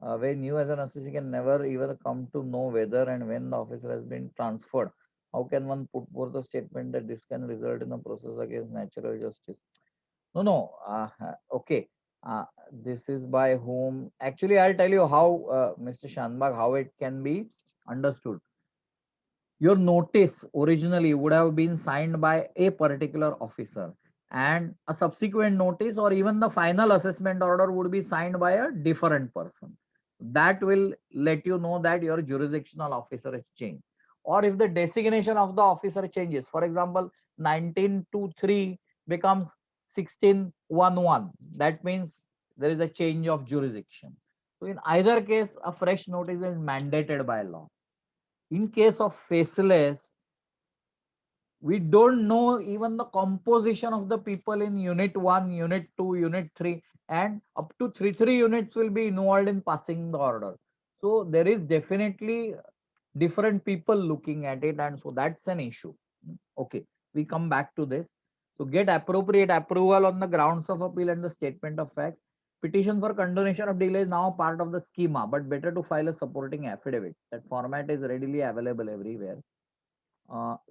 Speaker 1: When you as an assessee can never even come to know whether and when the officer has been transferred, how can one put forth a statement that this can result in a process against natural justice? No. Okay. This is by whom. Actually, I'll tell you how, Mr. Shanbag, how it can be understood. Your notice originally would have been signed by a particular officer, and a subsequent notice or even the final assessment order would be signed by a different person. That will let you know that your jurisdictional officer has changed. Or if the designation of the officer changes, for example, 1923 becomes 1611, that means there is a change of jurisdiction. So in either case, a fresh notice is mandated by law. In case of faceless, we don't know even the composition of the people in unit 1, unit 2, unit 3, and up to 3 units will be involved in passing the order. So there is definitely different people looking at it, and so that's an issue. Okay, we come back to this. So get appropriate approval on the grounds of appeal and the statement of facts. Petition for condonation of delay is now part of the schema, but better to file a supporting affidavit. That format is readily available everywhere.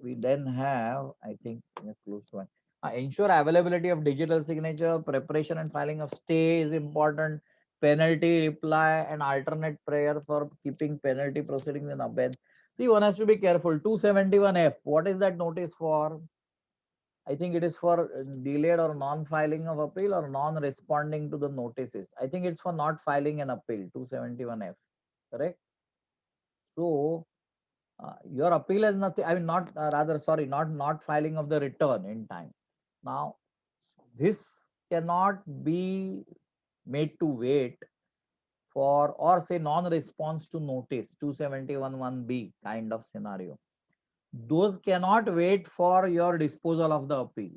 Speaker 1: We then have, I think, a close one. Ensure availability of digital signature. Preparation and filing of stay is important. Penalty, reply, and alternate prayer for keeping penalty proceedings in abeyance. See, one has to be careful. 271F. What is that notice for? I think it is for delayed or non-filing of appeal or non-responding to the notices. I think it's for not filing an appeal. 271F. Correct? So your appeal has nothing, I mean, not rather, sorry, not filing of the return in time. Now, this cannot be made to wait for, or say non-response to notice, 271(1)(b kind of scenario. Those cannot wait for your disposal of the appeal.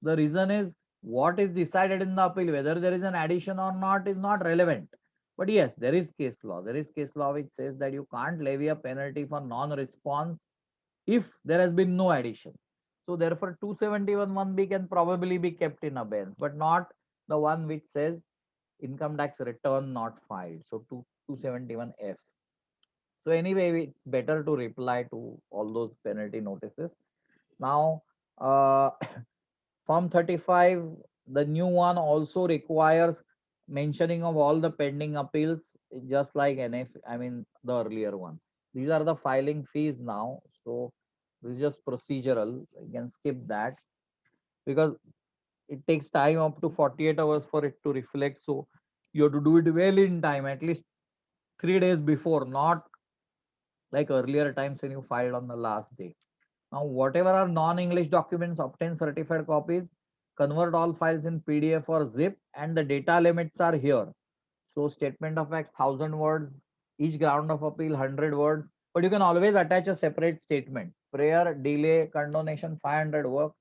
Speaker 1: The reason is what is decided in the appeal, whether there is an addition or not, is not relevant. But yes, there is case law. There is case law which says that you can't levy a penalty for non-response if there has been no addition. So therefore 271(1)(b) can probably be kept in abeyance, but not the one which says income tax return not filed. So 271F. So anyway, it's better to reply to all those penalty notices. Now, Form 35, the new one also requires mentioning of all the pending appeals, just like NF, I mean the earlier one. These are the filing fees now. So this is just procedural. You can skip that because it takes time up to 48 hours for it to reflect. So you have to do it well in time, at least 3 days before, not like earlier times when you filed on the last day. Now, whatever are non-English documents, obtain certified copies, convert all files in PDF or zip, and the data limits are here. So statement of facts, 1000 words, each ground of appeal, 100 words, but you can always attach a separate statement. Prayer, delay, condonation, 500 words.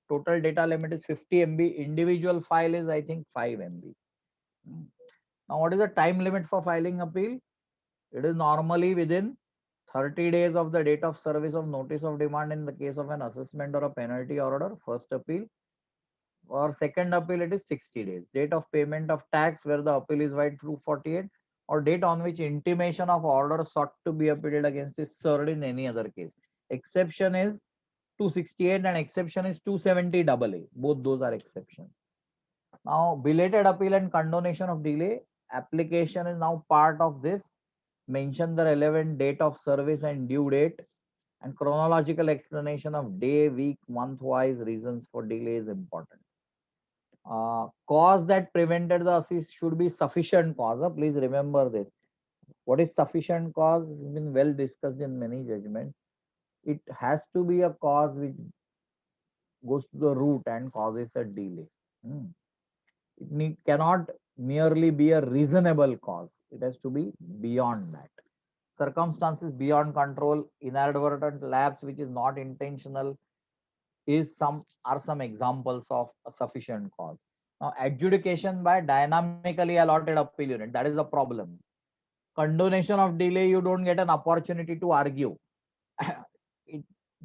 Speaker 1: Total data limit is 50 MB. Individual file is, I think, 5 MB. Now, what is the time limit for filing appeal? It is normally within 30 days of the date of service of notice of demand in the case of an assessment or a penalty order, first appeal. Or second appeal, it is 60 days. Date of payment of tax where the appeal is valid through 48, or date on which intimation of order sought to be appealed against is served in any other case. Exception is 268 and exception is 270AA. Both those are exceptions. Now, belated appeal and condonation of delay, application is now part of this. Mention the relevant date of service and due date, and chronological explanation of day, week, month wise reasons for delay is important. Cause that prevented the assist should be sufficient cause. Please remember this. What is sufficient cause has been well discussed in many judgments. It has to be a cause which goes to the root and causes a delay. Cannot merely be a reasonable cause. It has to be beyond that. Circumstances beyond control, inadvertent lapse which is not intentional, are some examples of a sufficient cause. Now, adjudication by dynamically allotted appeal unit, that is the problem. Condonation of delay, you don't get an opportunity to argue.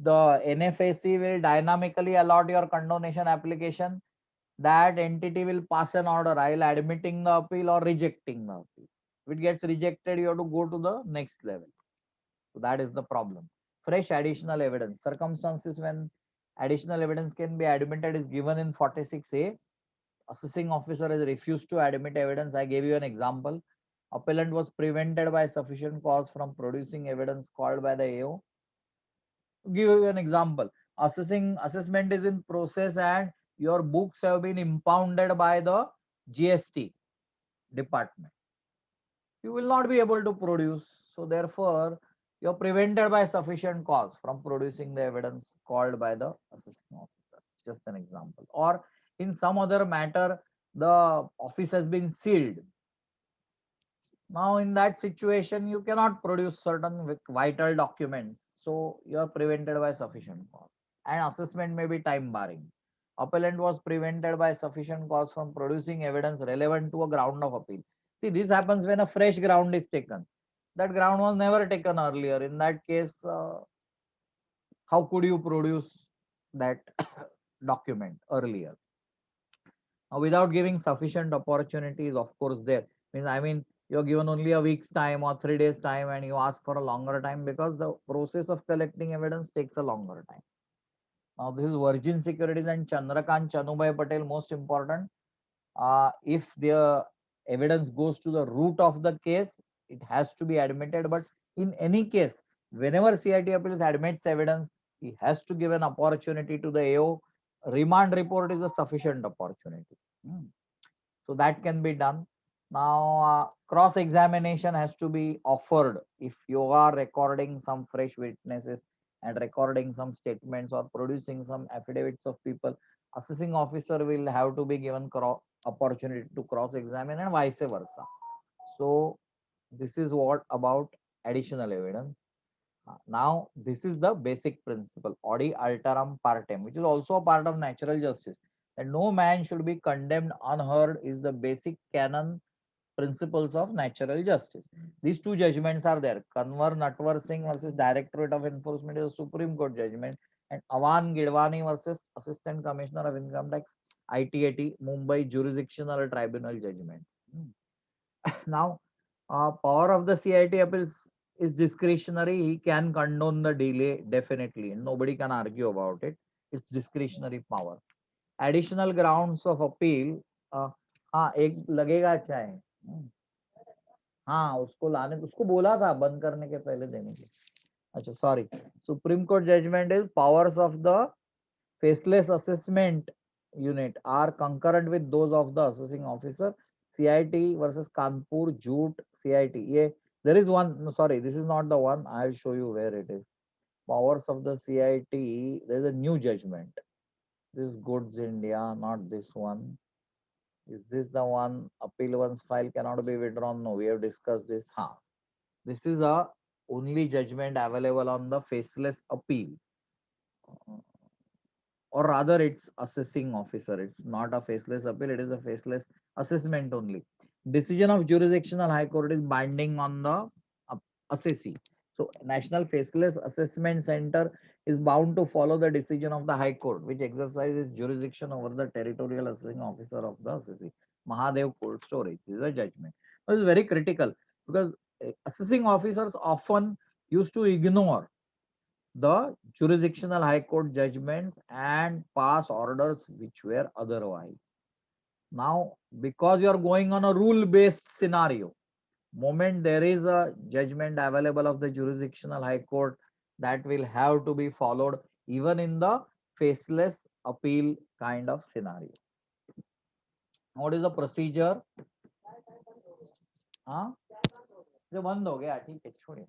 Speaker 1: The NFAC will dynamically allot your condonation application. That entity will pass an order, either admitting the appeal or rejecting the appeal. If it gets rejected, you have to go to the next level. So that is the problem. Fresh additional evidence. Circumstances when additional evidence can be admitted is given in 46A. Assessing officer has refused to admit evidence. I gave you an example. Appellant was prevented by sufficient cause from producing evidence called by the AO. To give you an example, assessment is in process and your books have been impounded by the GST department. you will not be able to produce. So therefore, you're prevented by sufficient cause from producing the evidence called by the assessing officer. Just an example. Or in some other matter, the office has been sealed. Now, in that situation, you cannot produce certain vital documents. So you are prevented by sufficient cause. And assessment may be time barring. Appellant was prevented by sufficient cause from producing evidence relevant to a ground of appeal. See, this happens when a fresh ground is taken. That ground was never taken earlier. In that case, how could you produce that document earlier? Without giving sufficient opportunities, of course, there means, I mean, you're given only a week's time or 3 days time and you ask for a longer time because the process of collecting evidence takes a longer time. Now, this is Virgin Securities and Chandrakant Chanubhai Patel, most important. If the evidence goes to the root of the case, it has to be admitted. But in any case, whenever CIT appeals admits evidence, he has to give an opportunity to the AO. Remand report is a sufficient opportunity. So that can be done. Now, cross examination has to be offered if you are recording some fresh witnesses and recording some statements or producing some affidavits of people. Assessing officer will have to be given opportunity to cross examine and vice versa. So this is what about additional evidence. Now, this is the basic principle, odi alteram partem, which is also a part of natural justice. And no man should be condemned unheard is the basic canon principles of natural justice. These two judgments are there. Kanwar Natwar Singh versus Directorate of Enforcement is a Supreme Court judgment, and Avan Gidwani versus Assistant Commissioner of Income Tax, ITAT, Mumbai Jurisdictional Tribunal judgment. Now, power of the CIT appeals is discretionary. He can condone the delay definitely. Nobody can argue about it. It's discretionary power. Additional grounds of appeal. हाँ एक लगेगा अच्छा है. हाँ उसको लाने उसको बोला था बंद करने के पहले देने के. अच्छा sorry. Supreme Court judgment is powers of the faceless assessment unit are concurrent with those of the assessing officer. CIT versus Kanpur Jute CIT. Yeah, there is one. No, sorry, this is not the one. I'll show you where it is. Powers of the CIT. There is a new judgment. This is Goods India, not this one. Is this the one? Appeal once file cannot be withdrawn. No, we have discussed this. This is a only judgment available on the faceless appeal. Or rather it's assessing officer. It's not a faceless appeal, it is a faceless assessment only. Decision of jurisdictional high court is binding on the assessee. So National Faceless Assessment Center is bound to follow the decision of the high court, which exercises jurisdiction over the territorial assessing officer of the assessee. Mahadev Cold Storage is a judgment. This is very critical because assessing officers often used to ignore the jurisdictional high court judgments and pass orders which were otherwise. Now, because you are going on a rule based scenario, moment there is a judgment available of the jurisdictional high court, that will have to be followed even in the faceless appeal kind of scenario. What is the procedure? हाँ जो बंद हो गया ठीक है छोड़िए.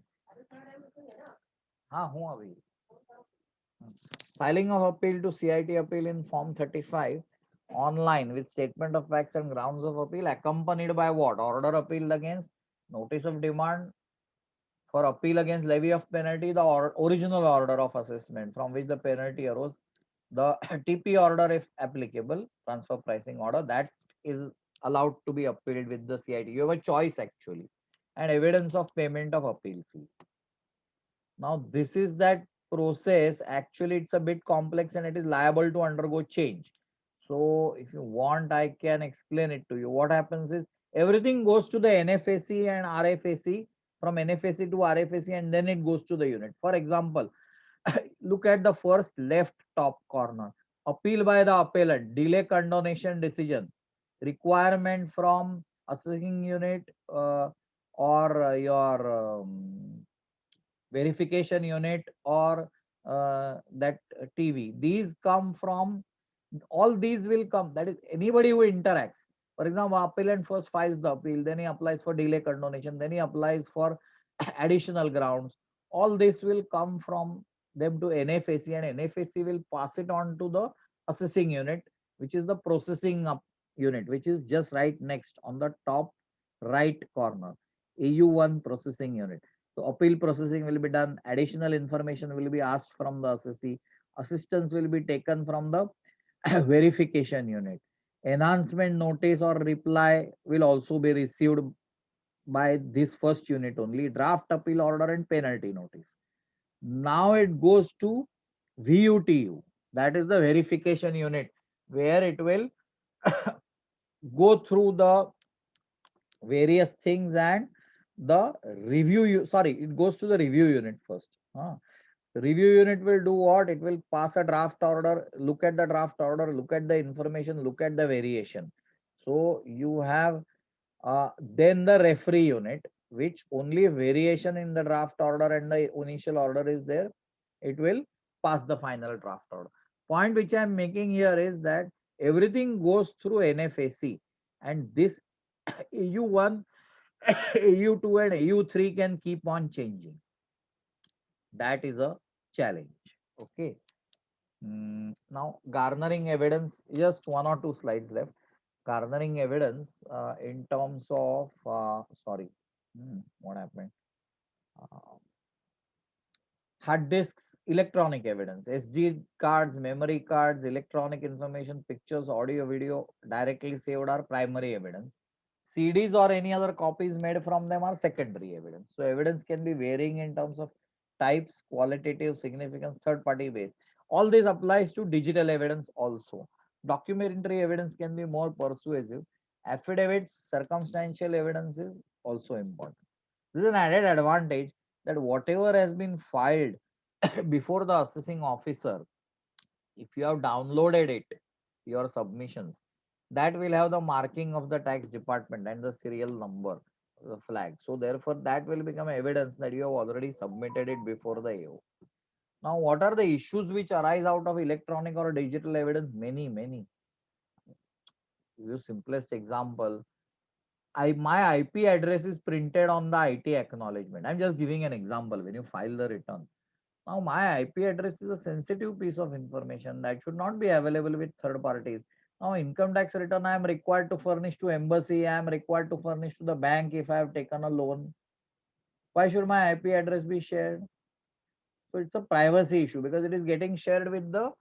Speaker 1: हाँ हूँ अभी. Filing of appeal to CIT appeal in Form 35 online with statement of facts and grounds of appeal accompanied by what? Order appealed against, notice of demand for appeal against levy of penalty, the original order of assessment from which the penalty arose, the TP order if applicable, transfer pricing order, that is allowed to be appealed with the CIT. You have a choice actually, and evidence of payment of appeal fee. Now this is that process. Actually, it's a bit complex and it is liable to undergo change. So if you want, I can explain it to you. What happens is everything goes to the NFAC and RFAC, from NFAC to RFAC, and then it goes to the unit. For example, look at the first left top corner. Appeal by the appellant, delay condonation decision, requirement from assessing unit or your verification unit or that TV. These come from, all these will come, that is anybody who interacts. For example, appellant first files the appeal, then he applies for delay condonation, then he applies for additional grounds. All this will come from them to NFAC, and NFAC will pass it on to the assessing unit, which is the processing up unit, which is just right next on the top right corner. AU1 processing unit. So appeal processing will be done. Additional information will be asked from the assessee. Assistance will be taken from the verification unit. Enhancement notice or reply will also be received by this first unit only. Draft appeal order and penalty notice. Now it goes to VUTU. That is the verification unit, where it will go through the various things and the review. Sorry, it goes to the review unit first. The review unit will do what? It will pass a draft order, look at the draft order, look at the information, look at the variation. So you have then the referee unit, which only variation in the draft order and the initial order is there. It will pass the final draft order. Point which I am making here is that everything goes through NFAC, and this AU1, AU2 and AU3 can keep on changing. That is a challenge. Okay. Now garnering evidence, just one or two slides left. Garnering evidence in terms of what happened? Hard disks, electronic evidence, SD cards, memory cards, electronic information, pictures, audio, video directly saved are primary evidence. CDs or any other copies made from them are secondary evidence. So evidence can be varying in terms of types, qualitative, significance, third party based. All this applies to digital evidence also. Documentary evidence can be more persuasive. Affidavits, circumstantial evidence is also important. This is an added advantage that whatever has been filed before the assessing officer, if you have downloaded it, your submissions, that will have the marking of the tax department and the serial number, the flag. So therefore, that will become evidence that you have already submitted it before the AO. Now, what are the issues which arise out of electronic or digital evidence? Many. Give you simplest example. My IP address is printed on the IT acknowledgement. I'm just giving an example when you file the return. Now, my IP address is a sensitive piece of information that should not be available with third parties. Now, income tax return I am required to furnish to embassy. I am required to furnish to the bank if I have taken a loan. Why should my IP address be shared? So it's a privacy issue because it is getting shared with the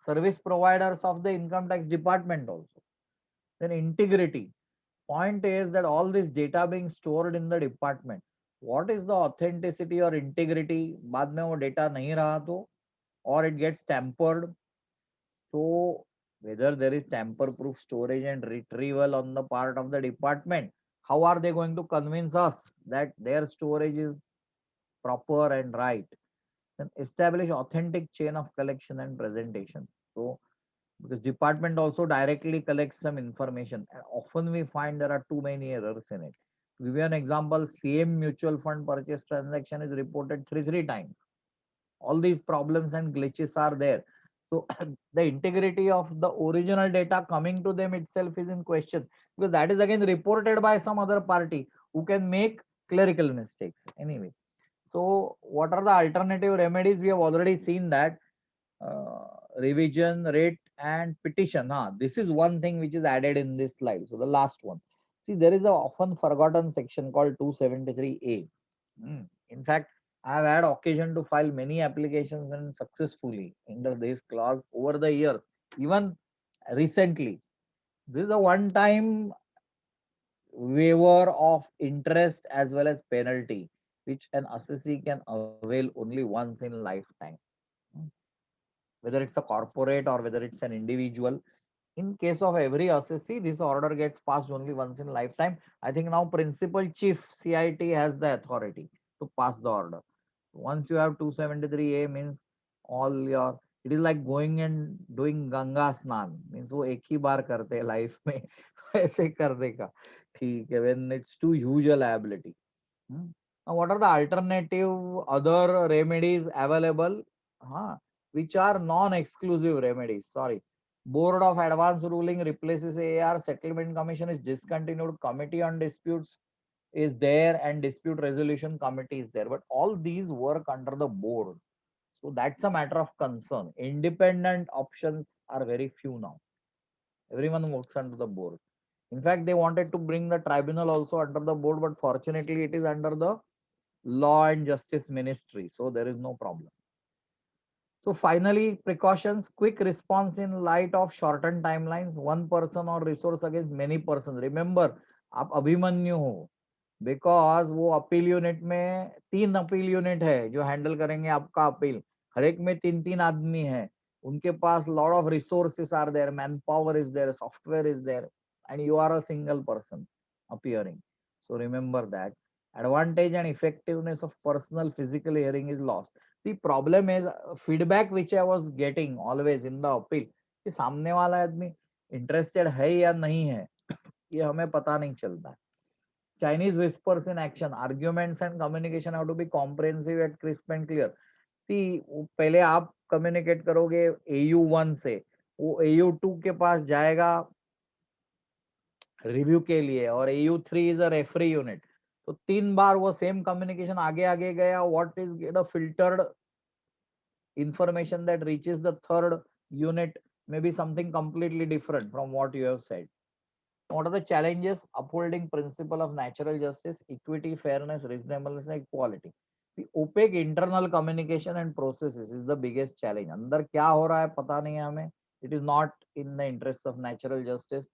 Speaker 1: service providers of the income tax department also. Then integrity. Point is that all this data being stored in the department, what is the authenticity or integrity? बाद में वो data नहीं रहा तो, or it gets tampered. So whether there is tamper-proof storage and retrieval on the part of the department, how are they going to convince us that their storage is proper and right? Then establish authentic chain of collection and presentation. So because department also directly collects some information, and often we find there are too many errors in it. To give you an example, same mutual fund purchase transaction is reported three times. All these problems and glitches are there. So the integrity of the original data coming to them itself is in question, because that is again reported by some other party who can make clerical mistakes anyway. So what are the alternative remedies? We have already seen that revision, rate and petition. This is one thing which is added in this slide. So the last one. See, there is a often forgotten section called 273A. In fact, I have had occasion to file many applications and successfully under this clause over the years, even recently. This is a one-time waiver of interest as well as penalty, which an assessee can avail only once in lifetime. Whether it's a corporate or whether it's an individual. In case of every assessee, this order gets passed only once in lifetime. I think now principal chief CIT has the authority to pass the order. Once you have 273A means all your, it is like going and doing Ganga Snan, means वो एक ही बार करते हैं life में ऐसे कर देगा, ठीक है, when it's too huge a liability. Now what are the alternative other remedies available? Which are non-exclusive remedies. Sorry, Board of Advance Ruling replaces AAR. Settlement Commission is discontinued. Committee on Disputes is there, and Dispute Resolution Committee is there. But all these work under the board. So that's a matter of concern. Independent options are very few now. Everyone works under the board. In fact, they wanted to bring the tribunal also under the board, but fortunately it is under the Law and Justice Ministry. So there is no problem. So finally, precautions, quick response in light of shortened timelines, one person or resource against many persons. Remember, आप अभिमन्यु हो, because वो appeal unit में 3 appeal unit है जो handle करेंगे आपका appeal. हर एक में 3-3 आदमी है. उनके पास lot of resources are there, manpower is there, software is there, and you are a single person appearing. So remember that. Advantage and effectiveness of personal physical hearing is lost. The problem is feedback which I was getting always in the appeal कि सामने वाला आदमी interested है या नहीं है, ये हमें पता नहीं चलता. Chinese whispers in action, arguments and communication have to be comprehensive and crisp and clear. See, पहले आप communicate करोगे AU1 से, वो AU2 के पास जाएगा रिव्यू के लिए, और AU3 is a referee unit. तो 3 बार वो सेम कम्युनिकेशन आगे आगे गया. What is the filtered information that reaches the third unit may be something completely different from what you have said. What are the challenges? Upholding principle of natural justice, equity, fairness, reasonableness, and equality. The opaque internal communication and processes is the biggest challenge. अंदर क्या हो रहा है पता नहीं है हमें. It is not in the interest of natural justice.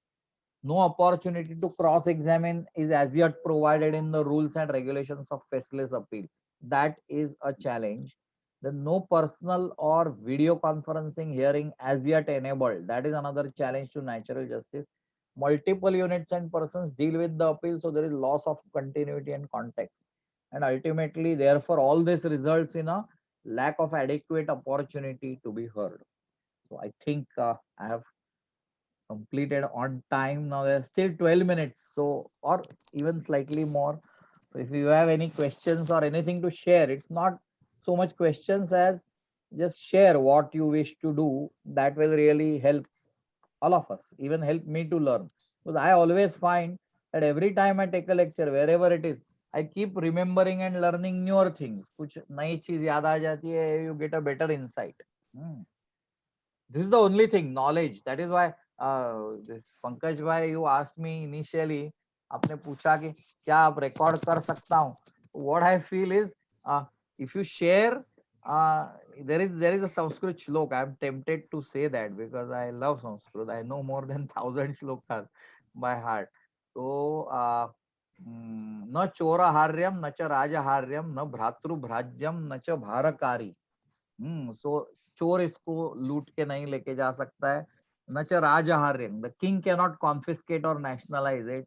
Speaker 1: No opportunity to cross-examine is as yet provided in the rules and regulations of faceless appeal. That is a challenge. Then no personal or video conferencing hearing as yet enabled. That is another challenge to natural justice. Multiple units and persons deal with the appeal, so there is loss of continuity and context. And ultimately, therefore, all this results in a lack of adequate opportunity to be heard. So I think I have completed on time. Now there's still 12 minutes, so or even slightly more. So if you have any questions or anything to share, it's not so much questions as just share what you wish to do. That will really help all of us, even help me to learn. Because I always find that every time I take a lecture, wherever it is, I keep remembering and learning newer things. कुछ नई चीज याद आ जाती है, you get a better insight. This is the only thing, knowledge. That is why this Pankaj bhai, you asked me initially, आपने पूछा कि क्या आप record कर सकता हूँ. What I feel is, if you share, there is a Sanskrit shlok. I am tempted to say that because I love Sanskrit. I know more than 1,000 shlokas by heart. So न चोराहार्यम न च राजहार्यम न भ्रातृभ्राज्यम न च भारकारी. So चोर इसको लूट के नहीं लेके जा सकता है. न च राजहार्यम, the king cannot confiscate or nationalize it.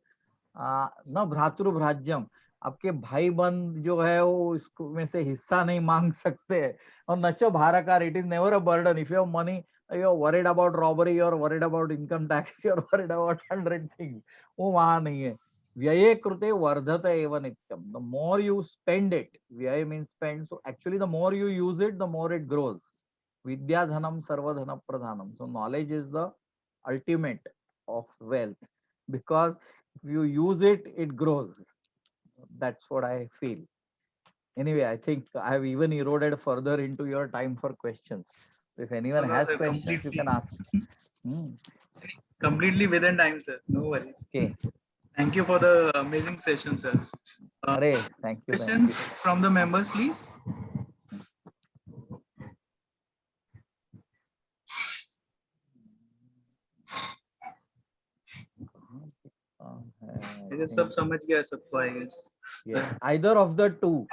Speaker 1: न भ्रातृभ्राज्यम, आपके भाई बंद जो है वो इसको में से हिस्सा नहीं मांग सकते हैं. और न च भारकार, it is never a burden. If you have money, you are worried about robbery, you are worried about income tax, you are worried about 100 things. वो वहां नहीं है. व्यये कृते वर्धते एव नित्यम. The more you spend it, व्यय means spend. So actually the more you use it, the more it grows. Vidya dhanam sarva dhana pradhanam. So knowledge is the ultimate of wealth, because if you use it, it grows. That's what I feel. Anyway, I think I have even eroded further into your time for questions. If anyone
Speaker 2: No,
Speaker 1: has
Speaker 2: sir,
Speaker 1: questions, you can ask.
Speaker 2: Completely within time, sir. No worries.
Speaker 1: Okay.
Speaker 2: Thank you for the amazing session, sir.
Speaker 1: Thank you. Thank
Speaker 2: Questions
Speaker 1: you.
Speaker 2: from the members, please. सब समझ गया सबको, I guess.
Speaker 1: Yes, either of the two,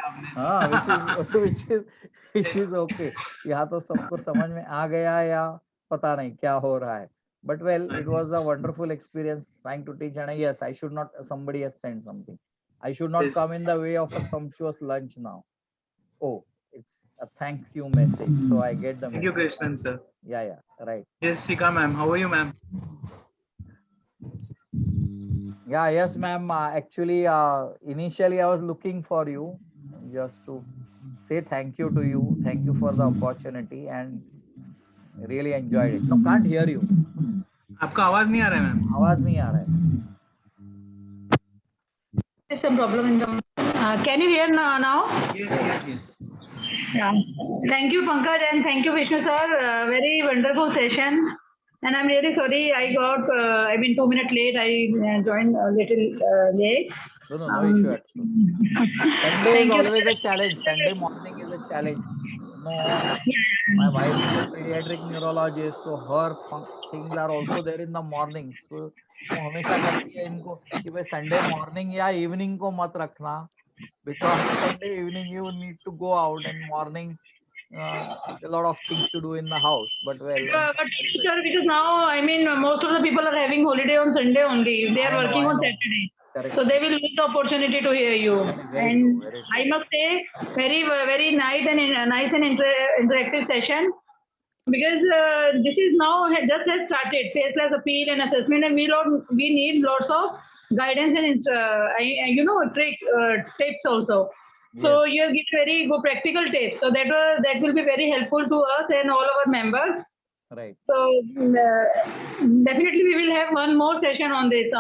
Speaker 1: which is okay. या तो सबको समझ में आ गया या पता नहीं क्या हो रहा है. But well, it was a wonderful experience trying to teach. And yes, I should not. Somebody has sent something. I should not come in the way of a sumptuous lunch now. Oh, it's a thanks you message. So I get the message.
Speaker 2: Thank you, Krishnan, sir.
Speaker 1: Yeah, right.
Speaker 2: Yes, Shika ma'am. How are you, ma'am?
Speaker 1: Yeah, yes, ma'am. Actually, initially I was looking for you just to say thank you to you. Thank you for the opportunity. And Really enjoyed it. No, can't hear you.
Speaker 2: आपका आवाज नहीं आ रहा है ma'am.
Speaker 1: आवाज नहीं आ रहा है.
Speaker 5: There's some problem in the. Can you hear now?
Speaker 2: Yes.
Speaker 5: Yeah. Thank you, Pankaj, and thank you, Vishnu sir. Very wonderful session. And I'm really sorry I got, 2 minutes late. I joined a little late.
Speaker 1: No issue at all. Sunday is
Speaker 5: Thank you.
Speaker 1: always a challenge. Sunday morning is a challenge. No, my wife is a pediatric neurologist, so her things are also there in the morning. So वो हमेशा कहती है इनको कि भाई Sunday morning या evening को मत रखना, because Sunday evening you need to go out and morning a lot of things to do in the house. But well,
Speaker 5: But sir, because now most of the people are having holiday on Sunday only. They are working on Saturday.
Speaker 1: Correct.
Speaker 5: So they will lose the opportunity to hear you.
Speaker 1: Very
Speaker 5: And
Speaker 1: true.
Speaker 5: I must say, very nice and interactive session. Because this is now just has started, faceless appeal and assessment, and we need lots of guidance and tips also. So you have given very good practical tips. So that will be very helpful to us and all our members.
Speaker 1: Right.
Speaker 5: So definitely we will have one more session on this.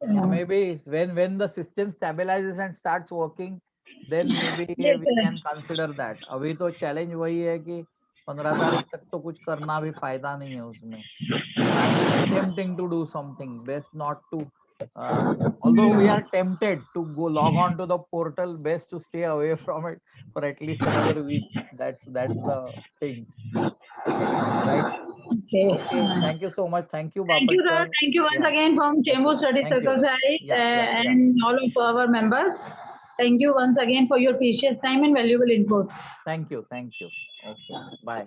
Speaker 1: Maybe when the system stabilizes and starts working, then maybe
Speaker 5: Yes,
Speaker 1: we
Speaker 5: sir.
Speaker 1: can consider that. अभी तो challenge वही है कि 15 तारीख तक तो कुछ करना भी फायदा नहीं है उसमें. I'm attempting to do something. Best not to. Although we are tempted to go log on to the portal, best to stay away from it for at least another week. That's the thing. Right.
Speaker 5: Okay.
Speaker 1: Thank you so much. Thank you,
Speaker 5: Thank
Speaker 1: Bapat
Speaker 5: you, sir. Thank you once again from Chembur Study
Speaker 1: Thank
Speaker 5: Circle
Speaker 1: you.
Speaker 5: side
Speaker 1: Yeah.
Speaker 5: and all of our members. Thank you once again for your precious time and valuable input.
Speaker 1: Thank you. Okay. Bye.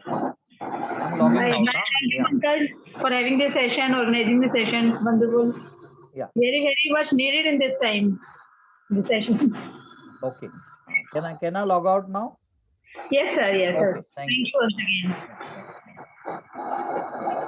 Speaker 1: I'm logging out.
Speaker 5: Thank you, Pankaj, for having this session, organizing this session. Wonderful.
Speaker 1: Yeah.
Speaker 5: Very much needed in this time. This session.
Speaker 1: Okay. Can I log out now?
Speaker 5: Yes, sir. Yes,
Speaker 1: Okay,
Speaker 5: sir.
Speaker 1: thank
Speaker 5: Thank
Speaker 1: you.
Speaker 5: you once again.
Speaker 1: Yeah.